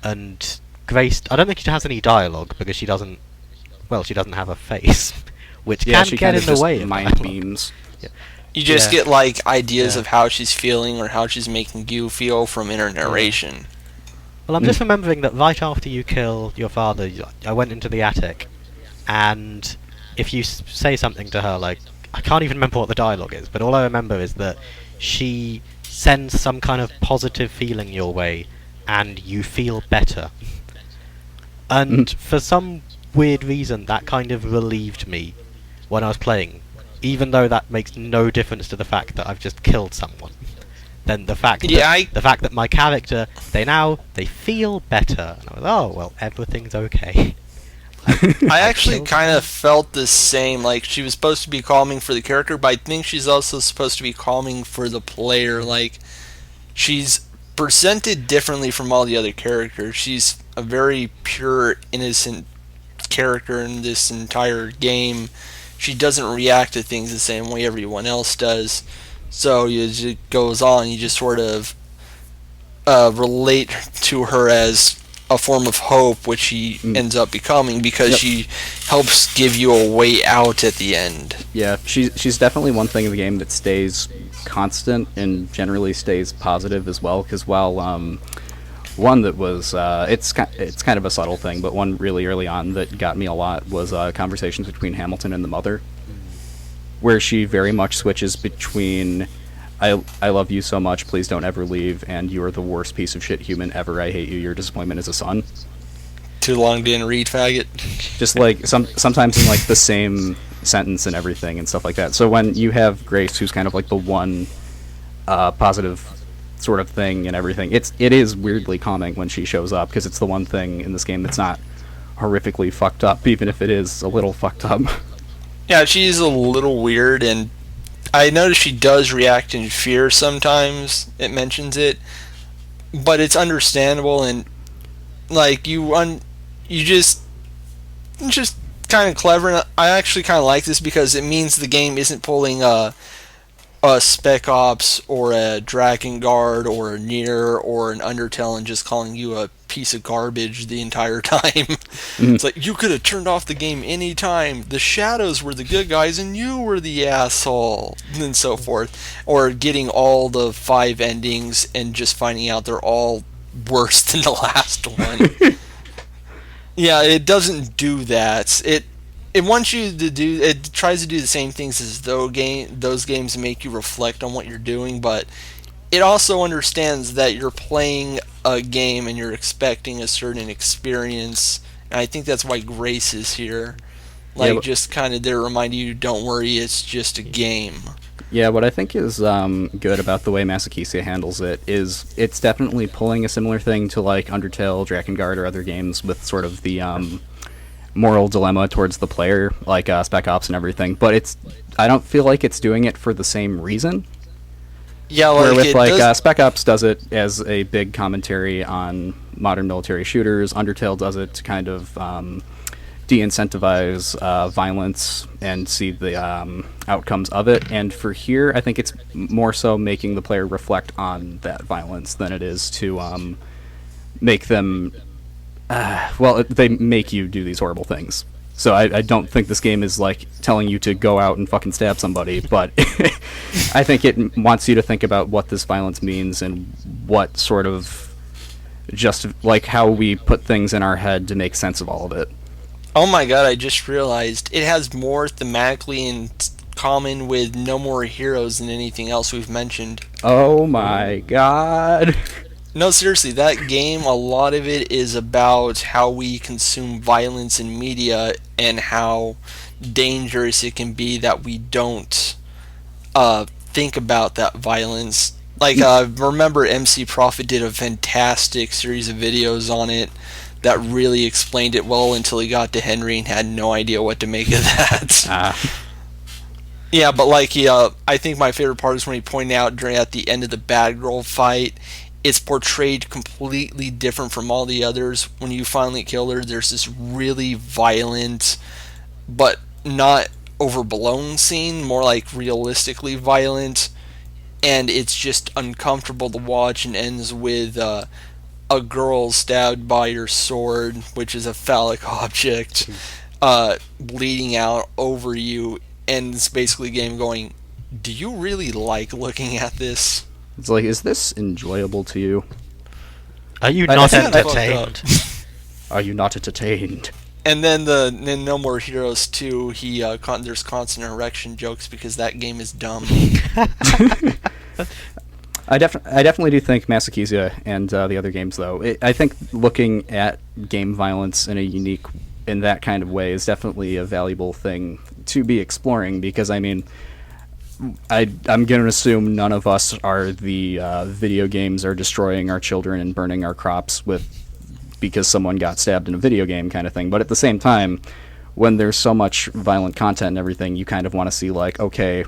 And Grace, I don't think she has any dialogue because she doesn't have a face, which can get in the way of mind beams. Yeah. You just get like ideas of how she's feeling or how she's making you feel from inner narration. Well, I'm just remembering that right after you kill your father, I went into the attic, and if you say something to her, like, I can't even remember what the dialogue is, but all I remember is that she sends some kind of positive feeling your way, and you feel better. And for some weird reason, that kind of relieved me when I was playing, even though that makes no difference to the fact that I've just killed someone. Then the fact that my character, they feel better. And I was, oh, well, everything's okay. I actually kind of felt the same. Like, she was supposed to be calming for the character, but I think she's also supposed to be calming for the player. Like, she's presented differently from all the other characters. She's a very pure, innocent character in this entire game. She doesn't react to things the same way everyone else does. So as it goes on, you just sort of relate to her as a form of hope, which she ends up becoming because she helps give you a way out at the end. Yeah, she's definitely one thing in the game that stays constant and generally stays positive as well. Because while one that was it's kind of a subtle thing, but one really early on that got me a lot was conversations between Hamilton and the mother, where she very much switches between I love you so much, please don't ever leave, and you are the worst piece of shit human ever, I hate you, your disappointment is a son. Too long didn't read, faggot. Just like sometimes in like the same sentence and everything and stuff like that. So when you have Grace, who's kind of like the one positive sort of thing and everything, it is weirdly calming when she shows up, because it's the one thing in this game that's not horrifically fucked up, even if it is a little fucked up. Yeah, she's a little weird, and I notice she does react in fear sometimes. It mentions it, but it's understandable, and like it's just kind of clever. And I actually kind of like this because it means the game isn't pulling a Spec Ops or a Dragon Guard or a Nier or an Undertale and just calling you a piece of garbage the entire time. It's like, you could have turned off the game any time. The shadows were the good guys and you were the asshole, and so forth. Or getting all the 5 endings and just finding out they're all worse than the last one. Yeah, it doesn't do that. It wants you to do. It tries to do the same things as those games and make you reflect on what you're doing, but it also understands that you're playing a game and you're expecting a certain experience, and I think that's why Grace is here. Yeah, Like, just kind of there to remind you, don't worry, it's just a game. Yeah, what I think is good about the way Masochisia handles it is it's definitely pulling a similar thing to like Undertale, Drakengard, or other games with sort of the moral dilemma towards the player, like Spec Ops and everything. But I don't feel like it's doing it for the same reason. Yeah, Where like, with it like does, Spec Ops does it as a big commentary on modern military shooters. Undertale does it to kind of de-incentivize violence and see the outcomes of it. And for here, I think it's more so making the player reflect on that violence than it is to make them. They make you do these horrible things. So I don't think this game is like telling you to go out and fucking stab somebody, but I think it wants you to think about what this violence means and what sort of just like how we put things in our head to make sense of all of it. oh my god, I just realized it has more thematically in common with No More Heroes than anything else we've mentioned. Oh my god. No, seriously, that game, a lot of it is about how we consume violence in media and how dangerous it can be that we don't think about that violence. Like, remember MC Prophet did a fantastic series of videos on it that really explained it well until he got to Henry and had no idea what to make of that. Yeah, but like, I think my favorite part is when he pointed out at the end of the Bad Girl fight, it's portrayed completely different from all the others. When you finally kill her, there's this really violent, but not overblown scene, more like realistically violent, and it's just uncomfortable to watch and ends with a girl stabbed by your sword, which is a phallic object, bleeding out over you, and it's basically a game going, do you really like looking at this? It's like, is this enjoyable to you? Are you I not think that's entertained? Are you not entertained? And then then No More Heroes 2, there's constant erection jokes because that game is dumb. I definitely do think Masochisia and the other games, though. I think looking at game violence in that kind of way is definitely a valuable thing to be exploring, because, I mean, I'm going to assume none of us are the video games are destroying our children and burning our crops because someone got stabbed in a video game kind of thing. But at the same time, when there's so much violent content and everything, you kind of want to see, like, okay,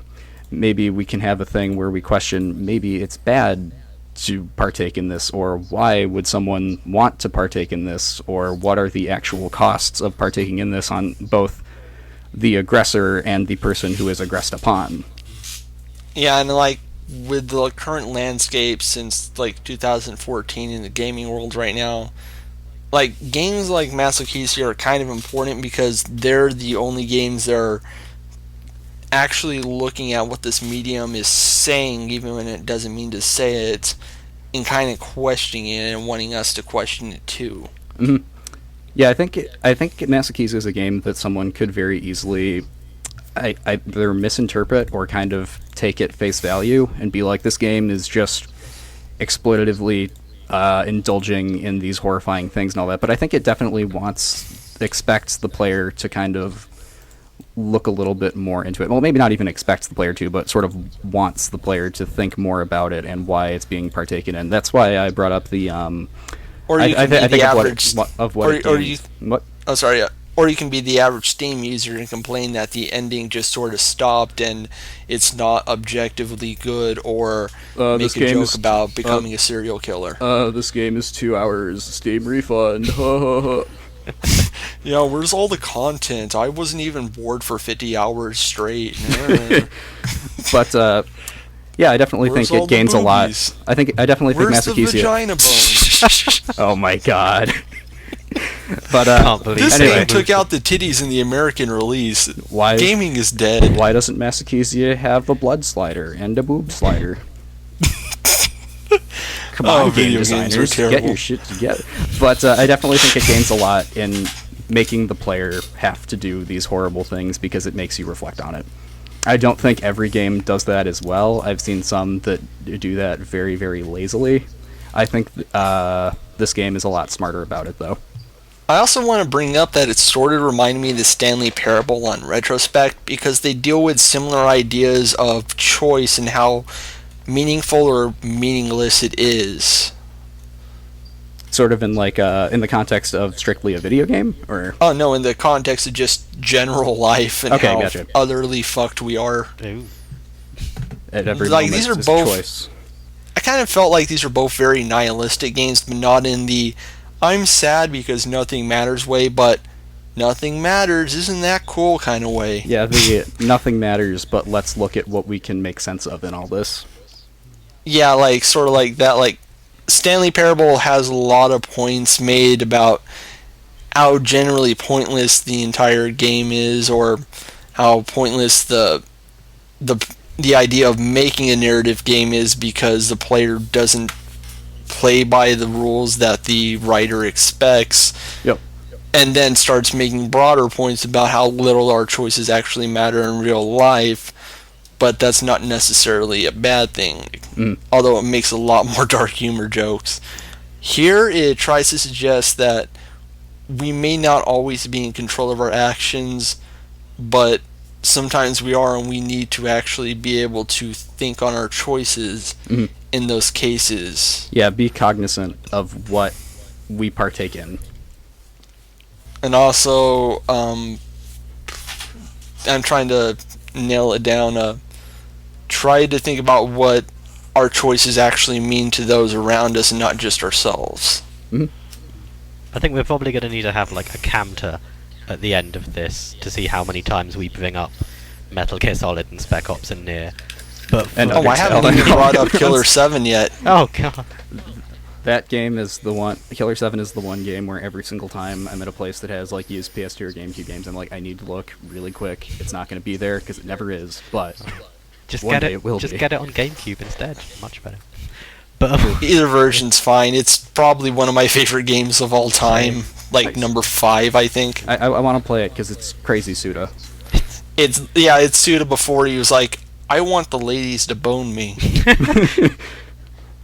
maybe we can have a thing where we question, maybe it's bad to partake in this, or why would someone want to partake in this, or what are the actual costs of partaking in this on both the aggressor and the person who is aggressed upon. Yeah, and like with the current landscape since like 2014 in the gaming world right now, like games like Masochisia are kind of important because they're the only games that are actually looking at what this medium is saying, even when it doesn't mean to say it, and kind of questioning it and wanting us to question it too. Mm-hmm. Yeah, I think Masochisia is a game that someone could very easily either misinterpret or kind of take at face value and be like, this game is just exploitatively indulging in these horrifying things and all that. But I think it definitely expects the player to kind of look a little bit more into it. Well, maybe not even expects the player to, but sort of wants the player to think more about it and why it's being partaken in. That's why I brought up the Or you can be the average. Or you can be the average Steam user and complain that the ending just sort of stopped and it's not objectively good, or make a joke about becoming a serial killer. This game is 2 hours. Steam refund. Yeah, where's all the content? I wasn't even bored for 50 hours straight. But yeah, I definitely think it gains a lot. I definitely think Where's the Masochisia. vagina bone? Oh my god. But this anyway, game took out the titties in the American release. Why Gaming is dead. Why doesn't Masochisia have a blood slider and a boob slider? Come on, game designers, get your shit together. But I definitely think it gains a lot in making the player have to do these horrible things because it makes you reflect on it. I don't think every game does that as well. I've seen some that do that very, very lazily. I think this game is a lot smarter about it, though. I also want to bring up that it sort of reminded me of the Stanley Parable on retrospect, because they deal with similar ideas of choice and how meaningful or meaningless it is. Sort of in in the context of strictly a video game, or Oh no, in the context of just general life and Okay, how gotcha. utterly fucked we are. Ooh. at every Like, moment these are is both- a choice. I kind of felt like these are both very nihilistic games, but not in the I'm sad because nothing matters way, but nothing matters, isn't that cool kind of way. Yeah, the nothing matters, but let's look at what we can make sense of in all this. Yeah, like sort of like that. Like Stanley Parable has a lot of points made about how generally pointless the entire game is, or how pointless the idea of making a narrative game is, because the player doesn't play by the rules that the writer expects. Yep. And then starts making broader points about how little our choices actually matter in real life, but that's not necessarily a bad thing, although it makes a lot more dark humor jokes. Here it tries to suggest that we may not always be in control of our actions, but sometimes we are, and we need to actually be able to think on our choices in those cases. Yeah, be cognizant of what we partake in. And also, I'm trying to nail it down. Try to think about what our choices actually mean to those around us, and not just ourselves. I think we're probably going to need to have like a counter at the end of this to see how many times we bring up Metal Gear Solid and Spec Ops and Nier. But And Oh, I haven't Undertale. even brought up Killer 7 yet. oh god, That game is the one. Killer 7 is the one game where every single time I'm at a place that has like used PS2 or GameCube games, I'm like, I need to look really quick. It's not going to be there because it never is. But just one get day it. it will Just be. get it on GameCube instead. Much better. But Either version's fine. It's probably one of my favorite games of all time. Like Nice. number 5, I think. I want to play it because it's crazy Suda. It's Suda before he was like, I want the ladies to bone me.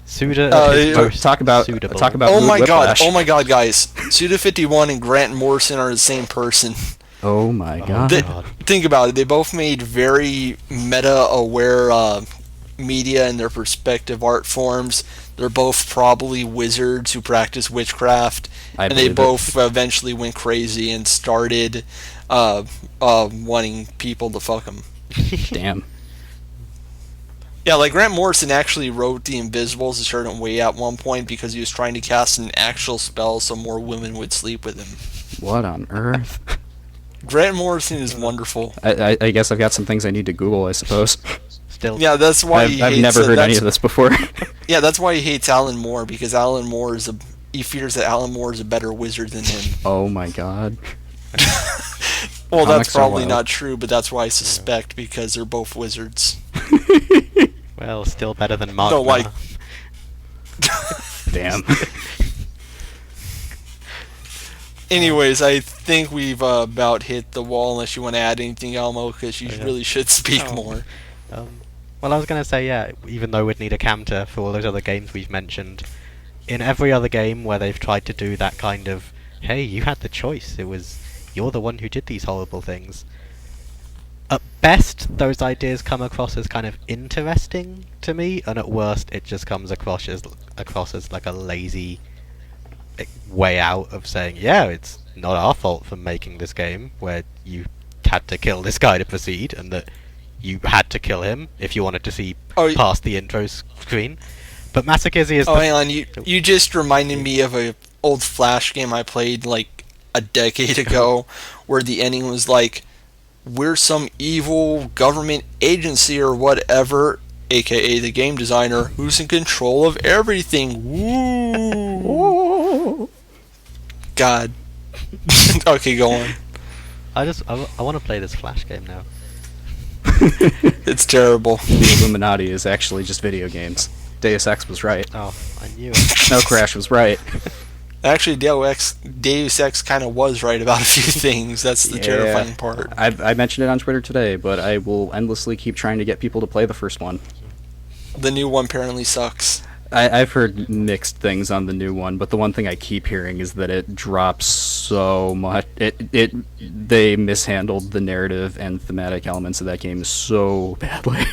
Suda. Uh, most talk about suitable. Oh Mood my god, Whiplash. oh my god, guys. Suda 51 and Grant Morrison are the same person. Oh my god. They- God. Think about it. They both made very meta-aware media in their respective art forms. They're both probably wizards who practice witchcraft, I and they believe it. both eventually went crazy and started wanting people to fuck them. Damn. Yeah, like Grant Morrison actually wrote The Invisibles a certain way at one point because he was trying to cast an actual spell so more women would sleep with him. What on earth? Grant Morrison is wonderful. I guess I've got some things I need to Google, I suppose. Still. Yeah, that's why I've never heard any of this before. Yeah, that's why he hates Alan Moore, because Alan Moore he fears that Alan Moore is a better wizard than him. Oh my god. Well, Comics that's are probably wild. not true, but that's why I suspect, because they're both wizards. Well, still better than Mark. No, like- Damn. Anyways, I think we've about hit the wall, unless you want to add anything, Elmo, because you Oh, yeah. really should speak Oh. more. Well, I was going to say, yeah, even though we'd need a counter for all those other games we've mentioned, in every other game where they've tried to do that kind of, hey, you had the choice, you're the one who did these horrible things. At best, those ideas come across as kind of interesting to me, and at worst, it just comes across as like a lazy way out of saying, yeah, it's not our fault for making this game where you had to kill this guy to proceed, and that you had to kill him if you wanted to see past the intro screen. But Masochisia is Hang on, you just reminded me of a old Flash game I played like a decade ago, where the ending was like, we're some evil government agency or whatever, aka the game designer, who's in control of everything. Woo! God. Okay, go on. I want to play this Flash game now. It's terrible. The Illuminati is actually just video games. Deus Ex was right. Oh, I knew it. No, Crash was right. Actually, Deus Ex kind of was right about a few things. That's the terrifying part. I mentioned it on Twitter today, but I will endlessly keep trying to get people to play the first one. The new one apparently sucks. I've heard mixed things on the new one, but the one thing I keep hearing is that it drops so much. They mishandled the narrative and thematic elements of that game so badly.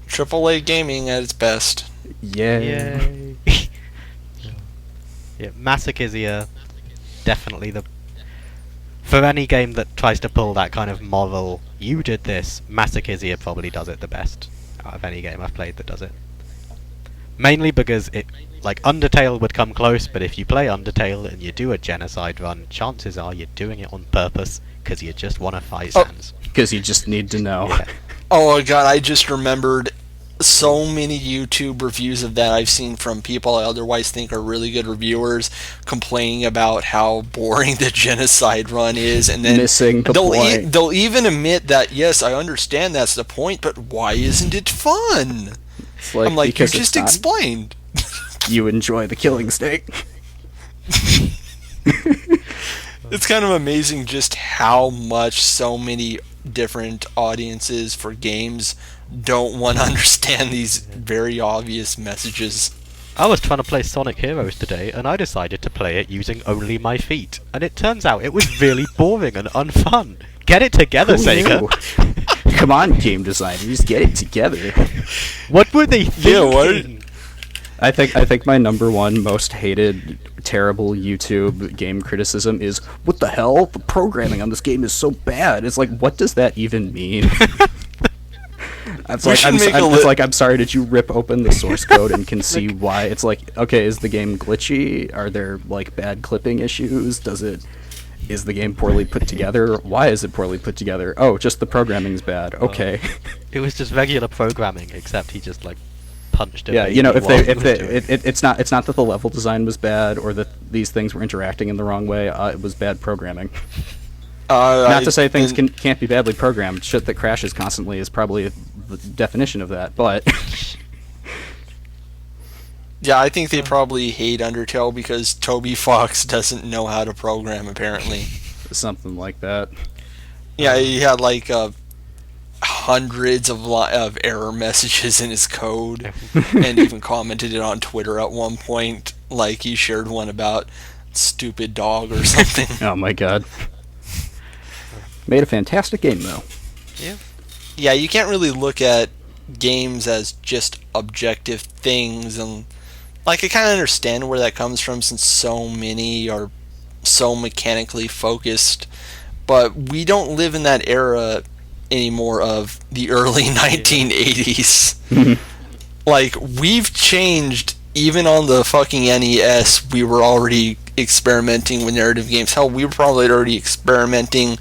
AAA gaming at its best. Yay. Yeah, Masochisia, definitely for any game that tries to pull that kind of moral, you did this, Masochisia probably does it the best out of any game I've played that does it. Mainly because Undertale would come close, but if you play Undertale and you do a genocide run, chances are you're doing it on purpose because you just want to fight Sans. Because you just need to know. Yeah. Oh my god, I just remembered so many YouTube reviews of that I've seen from people I otherwise think are really good reviewers complaining about how boring the genocide run is, and then missing the point. They'll even admit that, yes, I understand that's the point, but why isn't it fun? I'm like, you just explained. You enjoy the killing stake. It's kind of amazing just how much so many different audiences for games don't want to understand these very obvious messages. I was trying to play Sonic Heroes today, and I decided to play it using only my feet, and it turns out it was really boring and unfun. Get it together, Sega. Come on, game designers, get it together. What were they thinking? Yeah, I think my number one most hated terrible YouTube game criticism is, what the hell? The programming on this game is so bad. It's like, what does that even mean? I'm sorry, did you rip open the source code and can see why? It's like, okay, is the game glitchy? Are there bad clipping issues? Is the game poorly put together? Why is it poorly put together? Oh, just the programming's bad. Okay. It was just regular programming, except he just punched it. Yeah, it's not that the level design was bad or that these things were interacting in the wrong way. It was bad programming. Not to say things can't be badly programmed. Shit that crashes constantly is probably the definition of that, but... Yeah, I think they probably hate Undertale because Toby Fox doesn't know how to program, apparently. Something like that. Yeah, he had hundreds of error messages in his code, and even commented it on Twitter at one point. He shared one about stupid dog or something. Oh my god. Made a fantastic game, though. Yeah. Yeah, you can't really look at games as just objective things, and I kind of understand where that comes from since so many are so mechanically focused, but we don't live in that era anymore of the early 1980s. We've changed. Even on the fucking NES, we were already experimenting with narrative games. Hell, we were probably already experimenting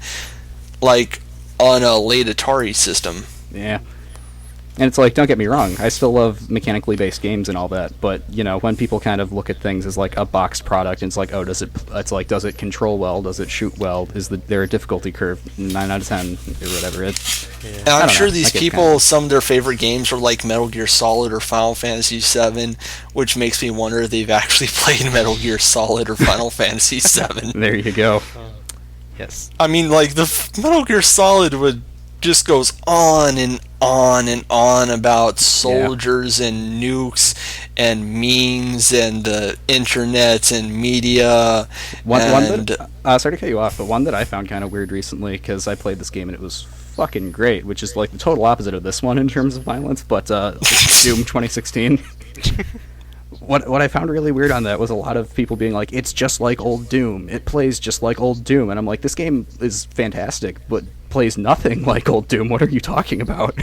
on a late Atari system. Yeah. And it's don't get me wrong, I still love mechanically based games and all that, but, when people kind of look at things as a boxed product, and it's does it control well, does it shoot well, is there a difficulty curve, 9 out of 10, or whatever, And I'm sure these people, some of their favorite games are Metal Gear Solid or Final Fantasy VII, which makes me wonder if they've actually played Metal Gear Solid or Final Fantasy VII. There you go. Yes. I mean, the Metal Gear Solid just goes on and on and on about soldiers and nukes and memes and the internet and media. Sorry to cut you off, but one that I found kind of weird recently, because I played this game and it was fucking great, which is the total opposite of this one in terms of violence, but Doom 2016. What I found really weird on that was a lot of people being like, it's just like old Doom. It plays just like old Doom. And I'm like, this game is fantastic, but plays nothing like old Doom. What are you talking about?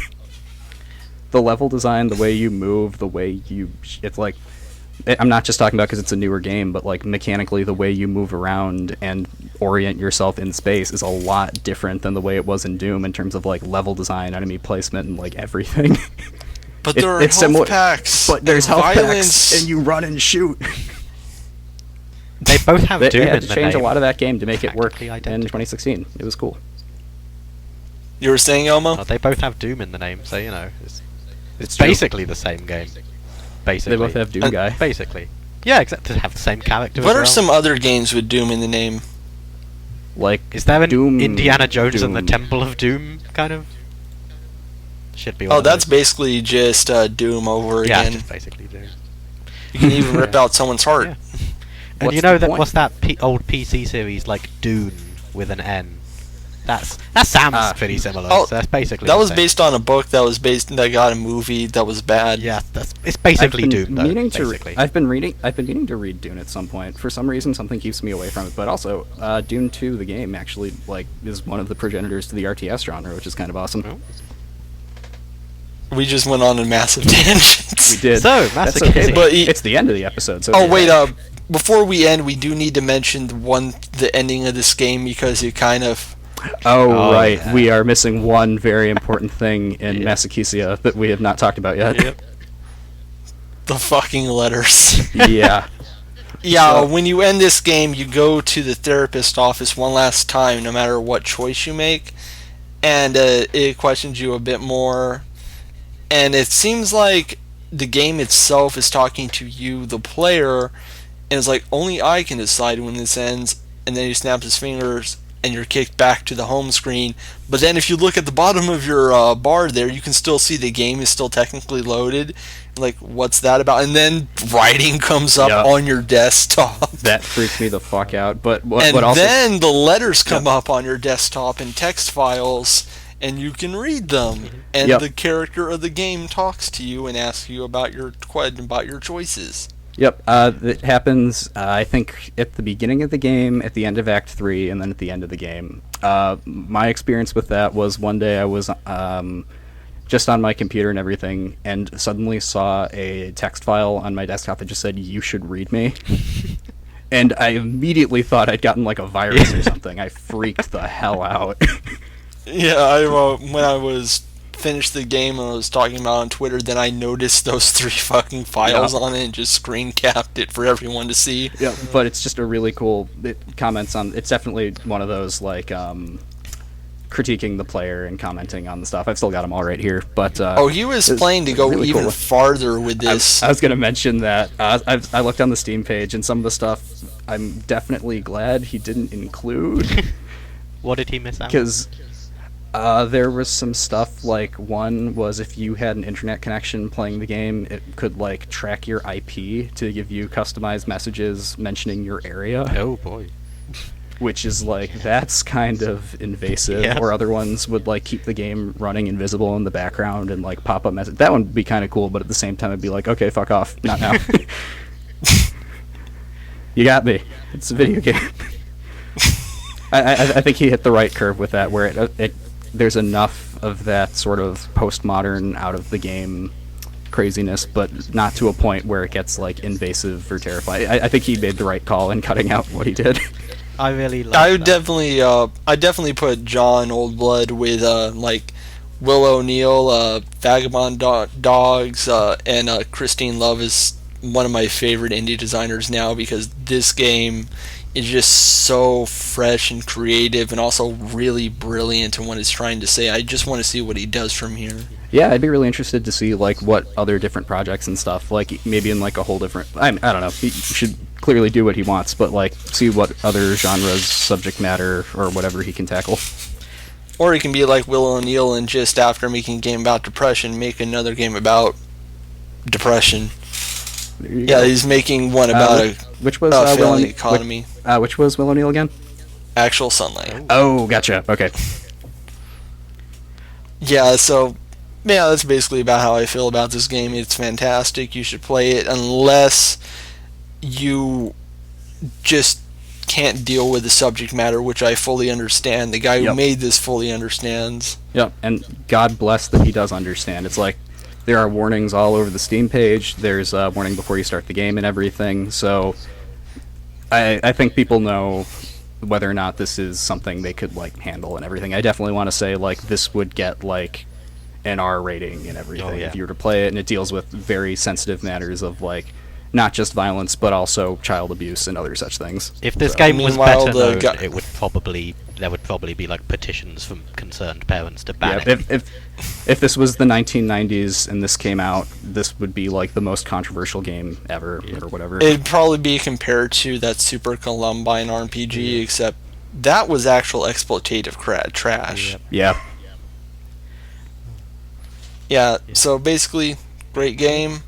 The level design, the way you move, the way you... It's I'm not just talking about because it's a newer game, but mechanically the way you move around and orient yourself in space is a lot different than the way it was in Doom in terms of level design, enemy placement, and everything. But there are health packs. But there's health packs, and you run and shoot. They both have Doom in the name. They had to change a lot of that game to make it work in 2016. It was cool. You were saying, Elmo? They both have Doom in the name, so it's basically the same game. Basically. They both have Doom Guy. Basically. Yeah, exactly. To have the same character. What as are well. some other games with Doom in the name? Like, Is there an Doom, Indiana Jones and the Doom. Temple of Doom kind of? Should be. One Oh, of that's those. basically just Doom over Yeah, again. just basically Doom. You can even rip out someone's heart. Yeah. And What's you know the that point? what's that old PC series like Dune with an N? That sounds pretty similar. Oh, So that's basically That the was same. based on a book that got a movie that was bad. Yeah, it's basically I've been Doom though. meaning to Basically. I've been meaning to read Dune at some point. For some reason, something keeps me away from it. But also, Dune 2, the game, actually is one of the progenitors to the RTS genre, which is kind of awesome. Oh. We just went on a massive tangent. We did. So, That's Masochisia. okay. But It's the end of the episode. So Oh wait, before we end, we do need to mention the ending of this game because it kind of. Oh, right. yeah. We are missing one very important thing in Masochisia that we have not talked about yet. Yep. The fucking letters. Yeah. Yeah, So- when you end this game, you go to the therapist office one last time, no matter what choice you make, and it questions you a bit more. And it seems like the game itself is talking to you, the player, and it's like, only I can decide when this ends. And then he snaps his fingers, and you're kicked back to the home screen. But then if you look at the bottom of your bar there, you can still see the game is still technically loaded. Like, what's that about? And then writing comes up Yeah. on your desktop. That freaked me the fuck out. But what And also then the letters come up on your desktop in text files, and you can read them. And Yep. the character of the game talks to you and asks you about your choices. Yep, it happens, I think, at the beginning of the game, at the end of Act 3, and then at the end of the game. My experience with that was one day I was just on my computer and everything, and suddenly saw a text file on my desktop that just said, "You should read me." And I immediately thought I'd gotten, like, a virus or something. I freaked the hell out. Yeah, when I was finished the game and I was talking about it on Twitter, then I noticed those 3 fucking files Yeah. on it and just screen capped it for everyone to see. Yeah, but it's just a really cool. It comments on. It's definitely one of those like critiquing the player and commenting on the stuff. I've still got them all right here, but Oh, he was it's planning to go really even cool. farther with this. I was going to mention that I looked on the Steam page and some of the stuff I'm definitely glad he didn't include What did he miss out? because there was some stuff like one was if you had an internet connection playing the game, it could like track your IP to give you customized messages mentioning your area. Oh boy. Which is like that's kind of invasive. Yeah. Or other ones would like keep the game running invisible in the background and like pop up message. That one would be kind of cool, but at the same time it'd be like, okay, fuck off, not now. You got me. It's a video game. I think he hit the right curve with that, where it there's enough of that sort of postmodern out of the game craziness, but not to a point where it gets like invasive or terrifying. I think he made the right call in cutting out what he did. I really love I would that. definitely put Jon Oldblood with like Will O'Neill, Vagabond Dogs, and Christine Love is one of my favorite indie designers now because this game is just so fresh and creative and also really brilliant in what it's trying to say. I just want to see what he does from here. Yeah, I'd be really interested to see like what other different projects and stuff, like maybe in like a whole different. I don't know. He should clearly do what he wants, but like see what other genres, subject matter, or whatever he can tackle. Or he can be like Will O'Neill and just after making a game about depression, make another game about depression. There you Yeah, go. he's making one about which was a Will failing O'Neill? economy. Which was Will O'Neill again? Actual Sunlight. Oh, gotcha. Okay. Yeah, so yeah, that's basically about how I feel about this game. It's fantastic. You should play it unless you just can't deal with the subject matter, which I fully understand. The guy who Yep. made this fully understands. Yep, and God bless that he does understand. It's like there are warnings all over the Steam page. There's a warning before you start the game and everything. So I think people know whether or not this is something they could like handle and everything. I definitely want to say like this would get like an R rating and everything Oh, yeah. if you were to play it, and it deals with very sensitive matters of like not just violence, but also child abuse and other such things. If this So- game was Meanwhile, better the known, gu- it would probably there would probably be like petitions from concerned parents to ban Yeah, it. if this was the 1990s and this came out, this would be like the most controversial game ever, or whatever. It'd probably be compared to that Super Columbine RPG, except that was actual exploitative trash. Yep. Yeah. Yeah, so basically, great game.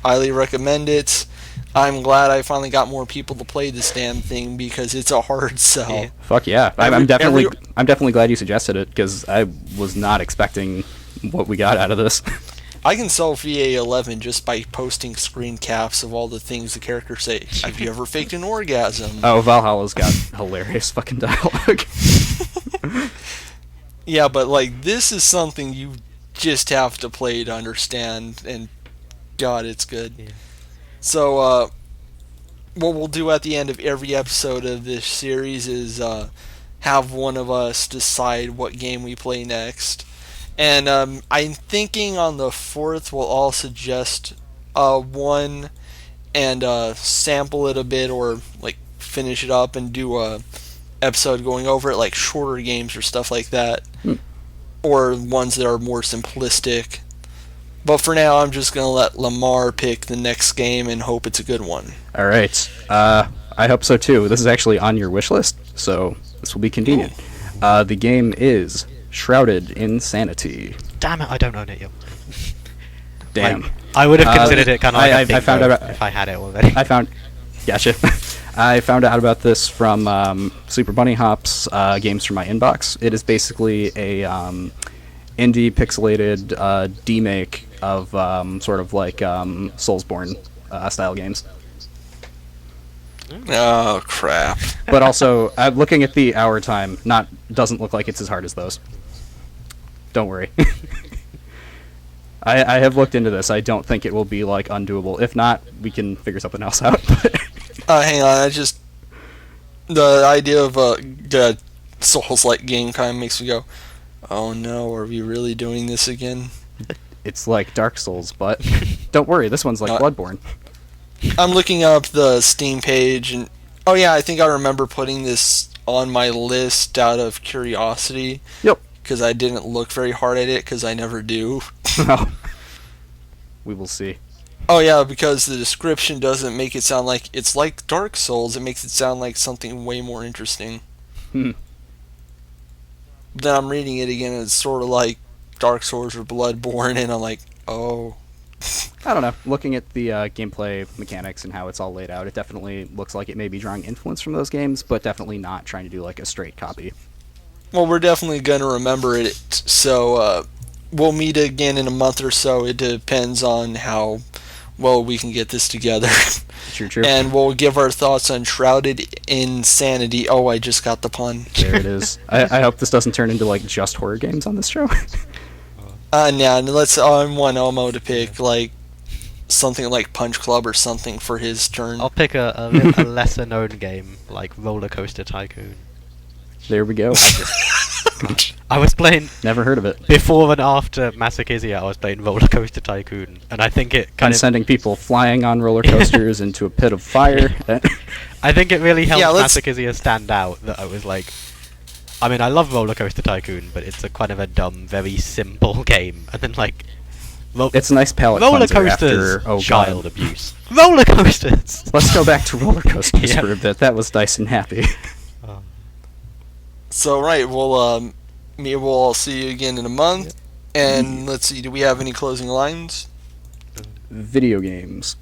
Highly recommend it. I'm glad I finally got more people to play this damn thing because it's a hard sell. Yeah. Fuck yeah! Every- I'm definitely every- I'm definitely glad you suggested it because I was not expecting what we got out of this. I can sell VA 11 just by posting screen caps of all the things the characters say. Have you ever faked an orgasm? Oh, Valhalla's got hilarious fucking dialogue. Yeah, but like this is something you just have to play to understand, and God, it's good. Yeah. So, what we'll do at the end of every episode of this series is have one of us decide what game we play next. And I'm thinking on the 4th we'll all suggest one and sample it a bit or like finish it up and do a episode going over it, like shorter games or stuff like that. Or ones that are more simplistic. But for now, I'm just going to let Lamar pick the next game and hope it's a good one. All right. I hope so too. This is actually on your wish list, so this will be convenient. The game is Shrouded in Sanity. Damn it, I don't own it yet. Damn. Like, I would have considered it kind of like I a bingo found out if I had it already. Gotcha. I found out about this from Super Bunny Hop's Games from My Inbox. It is basically a indie pixelated demake of sort of like Soulsborne style games. Oh, crap. But also, looking at the hour time, doesn't look like it's as hard as those. Don't worry. I have looked into this. I don't think it will be like undoable. If not, we can figure something else out. Hang on, the idea of the Souls-like game kind of makes me go, oh no, are we really doing this again? It's like Dark Souls, but don't worry, this one's like Bloodborne. I'm looking up the Steam page, and oh yeah, I think I remember putting this on my list out of curiosity. Yep. Because I didn't look very hard at it, because I never do. Well, we will see. Oh yeah, because the description doesn't make it sound like it's like Dark Souls. It makes it sound like something way more interesting. Hmm. Then I'm reading it again, and it's sort of like Dark Souls or Bloodborne, and I'm like, oh. I don't know. Looking at the gameplay mechanics and how it's all laid out, it definitely looks like it may be drawing influence from those games, but definitely not trying to do like a straight copy. Well, we're definitely going to remember it, so we'll meet again in a month or so. It depends on how well we can get this together. True. And we'll give our thoughts on Shrouded in Sanity. Oh, I just got the pun. There it is. I hope this doesn't turn into like just horror games on this show. Now let's want Elmo to pick like something like Punch Club or something for his turn. I'll pick a lesser known game like Roller Coaster Tycoon. There we go. I was playing Never heard of it. before and after Masochisia. I was playing Roller Coaster Tycoon, and I think it And kind of sending people flying on roller coasters into a pit of fire. I think it really helped Yeah, let's- Masochisia stand out. That I was like, I mean, I love Roller Coaster Tycoon, but it's a kind of a dumb, very simple game. And then like, It's a nice palate roller cleanser coasters, after child God. abuse. Roller coasters. Let's go back to roller coasters Yeah. for a bit. That was nice and happy. So right, we'll all see you again in a month. And let's see, do we have any closing lines? Video games.